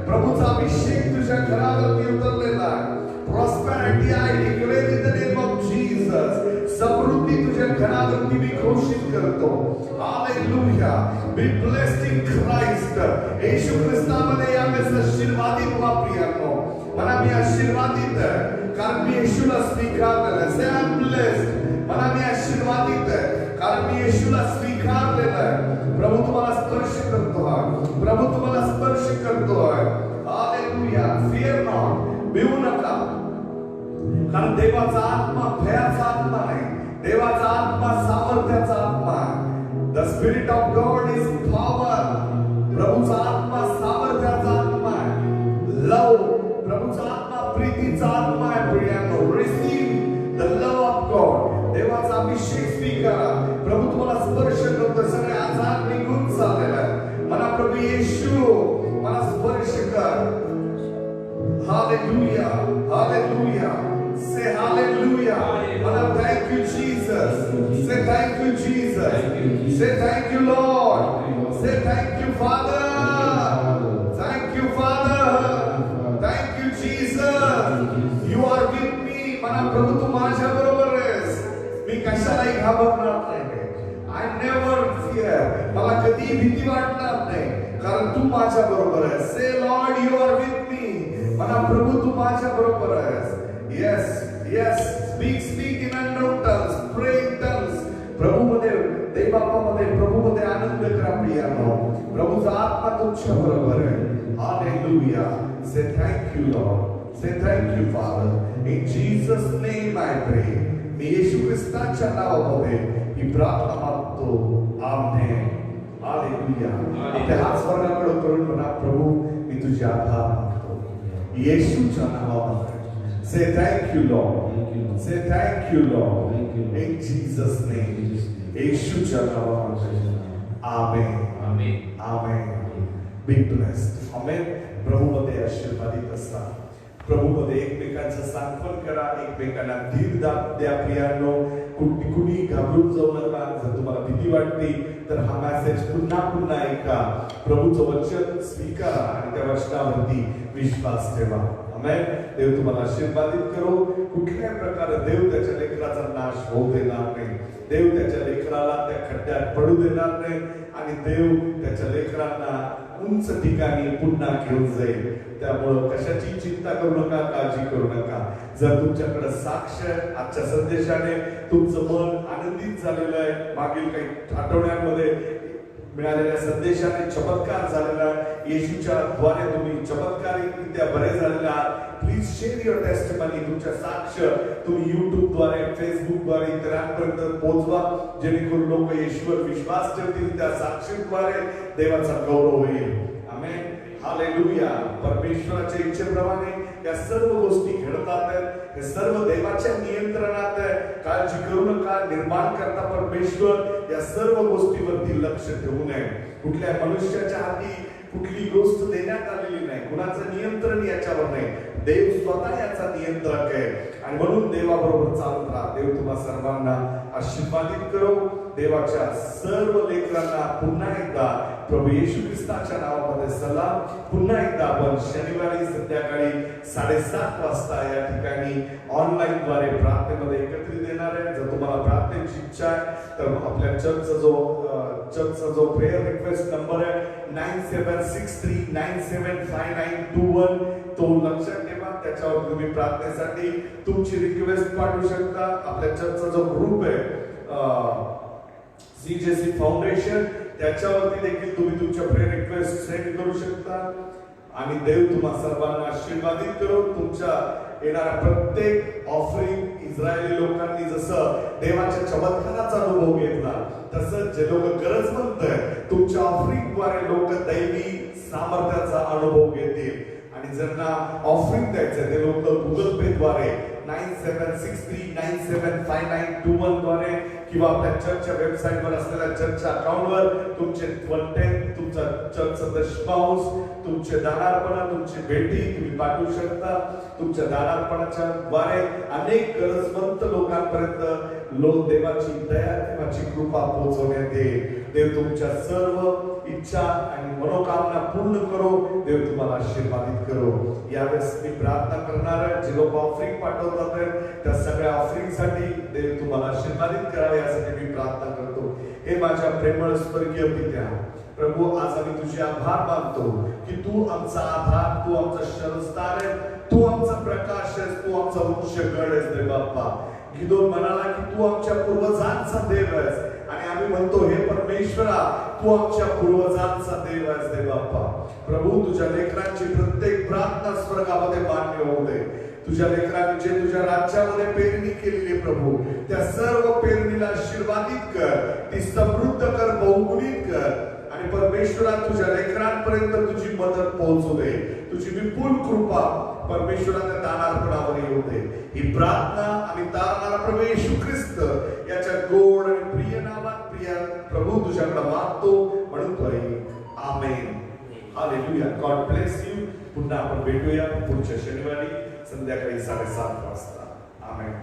A: प्रभूचा अभिषेक तुझ्या घरावरती उतरलेला आहे. Prosperity I declare in the name of Jesus. समृद्धी तुझ्या घरावरती मी घोषित करतो. Hallelujah. Be blessed in Christ. Yeshu ख्रिस्तामध्ये यावेळेस आशीर्वादित व्हा प्रियांनो. मला मी आशीर्वादित आहे कारण मी येशूला स्वीकारलेलं आहे. से आय एम ब्लेस्ड. मला मी आशीर्वादित आहे कारण मी येशूला स्वीकारलेलं आहे. प्रभू तुम्हाला स्पर्श करतो आहे. प्रभू तुम्हाला स्पर्श करतो आहे. हालेलुया. Fear not. भिवू नका कारण देवाचा आत्मा भयाचा आत्मा नाही. देवाचा आत्मा सामर्थ्याचा आत्मा आहे. The spirit of God is power. प्रभूचा आत्मा सामर्थ्याचा आत्मा आहे. लव. प्रभूचा आत्मा प्रीतीचा आत्मा आहे. प्रियांनो, receive the love of God. देवाचा अभिषेक स्वीकारा. प्रभू तुम्हाला स्पर्श करतो. सगळे आजार निघून चाललेला आहे. मला प्रभू येशू मला स्पर्श कर. Hallelujah. Hallelujah. Say hallelujah. Mana thank you Jesus. Say thank you Jesus. Say thank you Lord. Say thank you Father. Thank you Father. Thank you Jesus. You are with me. Mana प्रभू तू माझ्या बरोबर आहेस. मी कशालाही घाबरणार नाही. I never fear. मला कधी भीती वाटणार नाही कारण तू माझ्या बरोबर आहेस. Say Lord you are with me. मला प्रभू तू माझ्या बरोबर आहेस. Yes, yes. Speak in unknown tongues. Pray in tongues. प्रभूमध्ये, देवामध्ये, प्रभूमध्ये आनंद करा प्रियांनो. प्रभूचा आत्मा तुमच्या बरोबर आहे. Hallelujah. Say thank you Lord. Say thank you Father. In Jesus name I pray. मी येशू ख्रिस्ताच्या नावामध्ये ही प्रार्थना मागतो. आमेन. हालेलुया. आपल्या हात स्वर्गाकडे करून म्हणा, प्रभू मी तुझे आभार मागतो येशूच्या नावामध्ये. Say thank you Lord. Say thank you Lord. In Jesus name. येशूच्या नावामध्ये. Amen. Amen. Be blessed. Amen. प्रभूमध्ये आशीर्वादित असा. प्रभूमध्ये एकमेकांचं सांत्वन करा. एकमेकांना धीर द्या प्रियांनो. कुणी घाबरून जाऊ नका. जर तुम्हाला भीती वाटते तर हा मेसेज पुन्हा ऐका. प्रभूचं वचन स्वीकारा आणि त्या वचनावरती विश्वास ठेवा. आमेन. देव तुम्हाला आशीर्वादित करो. कुठल्याही प्रकारे देव त्याच्या लेकराचा नाश होऊ देणार नाही. देव त्याच्या लेकराला त्या खड्ड्यात पडू देणार नाही आणि देव त्याच्या लेकरांना उंच ठिकाणी पुन्हा घेऊन जाईल. त्यामुळे कशाची चिंता करू नका, काळजी करू नका. जर तुमच्याकडे साक्ष आजच्या संदेशाने तुमचं मन आनंदित झालेलं आहे, मागील काही आठवड्यांमध्ये मिळालेल्या संदेशाने चमत्कार झालेला, येशूच्या द्वारे तुम्ही चमत्कारिकरित्या बरे झालेला आहात. Please share your testimony. तुमच्या साक्ष तुम्ही YouTube द्वारे, Facebook द्वारे इतरांपर्यंत पोहोचवा, जेणेकरून लोक येशूवर विश्वास ठेवतील. त्या साक्षीद्वारे देवाचा गौरव होईल. आमेन. हालेलुया. परमेश्वराच्या इच्छेप्रमाणे या सर्व गोष्टी घडतात. हे सर्व देवाच्या नियंत्रणात आहे. काळजी करू नका. निर्माण करता परमेश्वर या सर्व गोष्टीवरती लक्ष ठेवू नये. कुठल्या मनुष्याच्या हाती कुठली गोष्ट देण्यात आलेली नाही. कुणाचं नियंत्रण याच्यावर नाही. देव स्वतः याचा नियंत्रक आहे आणि म्हणून देवाबरोबर चालत राहा. देव तुम्हा सर्वांना आशीर्वादित करो. देवाच्या सर्व लेकरांना पुन्हा एकदा प्रभू येशू ख्रिस्ताच्या नावामध्ये सलाम. पुन्हा एकदा आपण शनिवारी संध्याकाळी 7:30 वाजता या ठिकाणी ऑनलाईन द्वारे प्रार्थनेमध्ये एकत्रित येणार आहे. जर तुम्हाला प्रार्थनेची इच्छा आहे तर आपल्या चर्चचा जो प्रेयर रिक्वेस्ट नंबर आहे 9763975921 तो लक्षात ठेवा. त्याच्यावर तुम्ही प्रार्थनेसाठी तुमची रिक्वेस्ट पाठवू शकता. आपल्या चर्चचा जो ग्रुप आहे CJC फाउंडेशन, त्याच्यावरती देखील तुम्ही तुमच्या प्रेयर रिक्वेस्ट सेंड करू शकता. आणि देव तुम्हा सर्वांना आशीर्वादित करो. तुमच्या येणारा प्रत्येक ऑफरिंग इस्रायली लोकांनी जसं देवाच्या चमत्काराचा अनुभव घेतला, तसंच जे लोक गरजवंत आहेत तुमच्या ऑफरिंगद्वारे लोक दैवी सामर्थ्याचा अनुभव घेतील. आणि ज्यांना ऑफरिंग द्यायचं ते लोक गुगल पे द्वारे 9763975921 द्वारे किंवा आपल्या चर्चच्या वेबसाईटवर असलेल्या चर्चच्या अकाउंटवर तुमचे 1/10 तुमचा चर्चचा दशमांश, तुमचे दानार्पण, तुमची भेटी तुम्ही पाठवू शकता. तुमच्या दानार्पणाच्या द्वारे अनेक गरजवंत लोकांपर्यंत देवाची दया, देवाची कृपा पोहोचवण्यात येईल. देव तुमच्या सर्व इच्छा आणि मनोकामना पूर्ण करो. देव तुम्हाला आशीर्वादित करो. यावेळेस मी प्रार्थना करणार आहे, जे लोक ऑफरिंग पाठवतात त्या सगळ्या ऑफरिंग साठी देव तुम्हाला आशीर्वादित करावे यासाठी मी प्रार्थना करतो. हे माझ्या प्रेमळ स्वर्गीय पित्या प्रभू, आज आम्ही तुझे आभार मानतो की तू आमचा आधार, तू आमचा शरणस्थान आहे, तू आमचा प्रकाश आहेस, तू आमचा उच्च गड आहेस. देव बाप्पा, गिदोन म्हणाला की तू आमच्या पूर्वजांचा देव आहेस आणि आम्ही म्हणतो हे परमेश्वरा तू आमच्या पूर्वजांचा देव आहेस. देव बाप्पा प्रभू, तुझ्या लेकरांची प्रत्येक प्रार्थना स्वर्गामध्ये मान्य होऊ दे. तुझ्या लेकरांनी जे तुझ्या राज्यामध्ये पेरणी केलेली प्रभू, त्या सर्व पेरणीला आशीर्वादित कर, ती समृद्ध कर, बहुगुणित कर आणि परमेश्वरा तुझ्या लेकरांपर्यंत तुझी मदत पोहोचू दे. तुझी विपुल कृपा परमेश्वरा त्या दानार्पणावर येऊ दे. ही प्रार्थना आणि तारणारा प्रभू येशू ख्रिस्त याच्या गोड आणि प्रिय नावात प्रिय प्रभू तुझ्याकडे मागतो म्हणून तो आमेन. हालेलुया. God bless you. पुन्हा आपण भेटूया पुढच्या शनिवारी संध्याकाळी 7:30 वाजता. आमेन.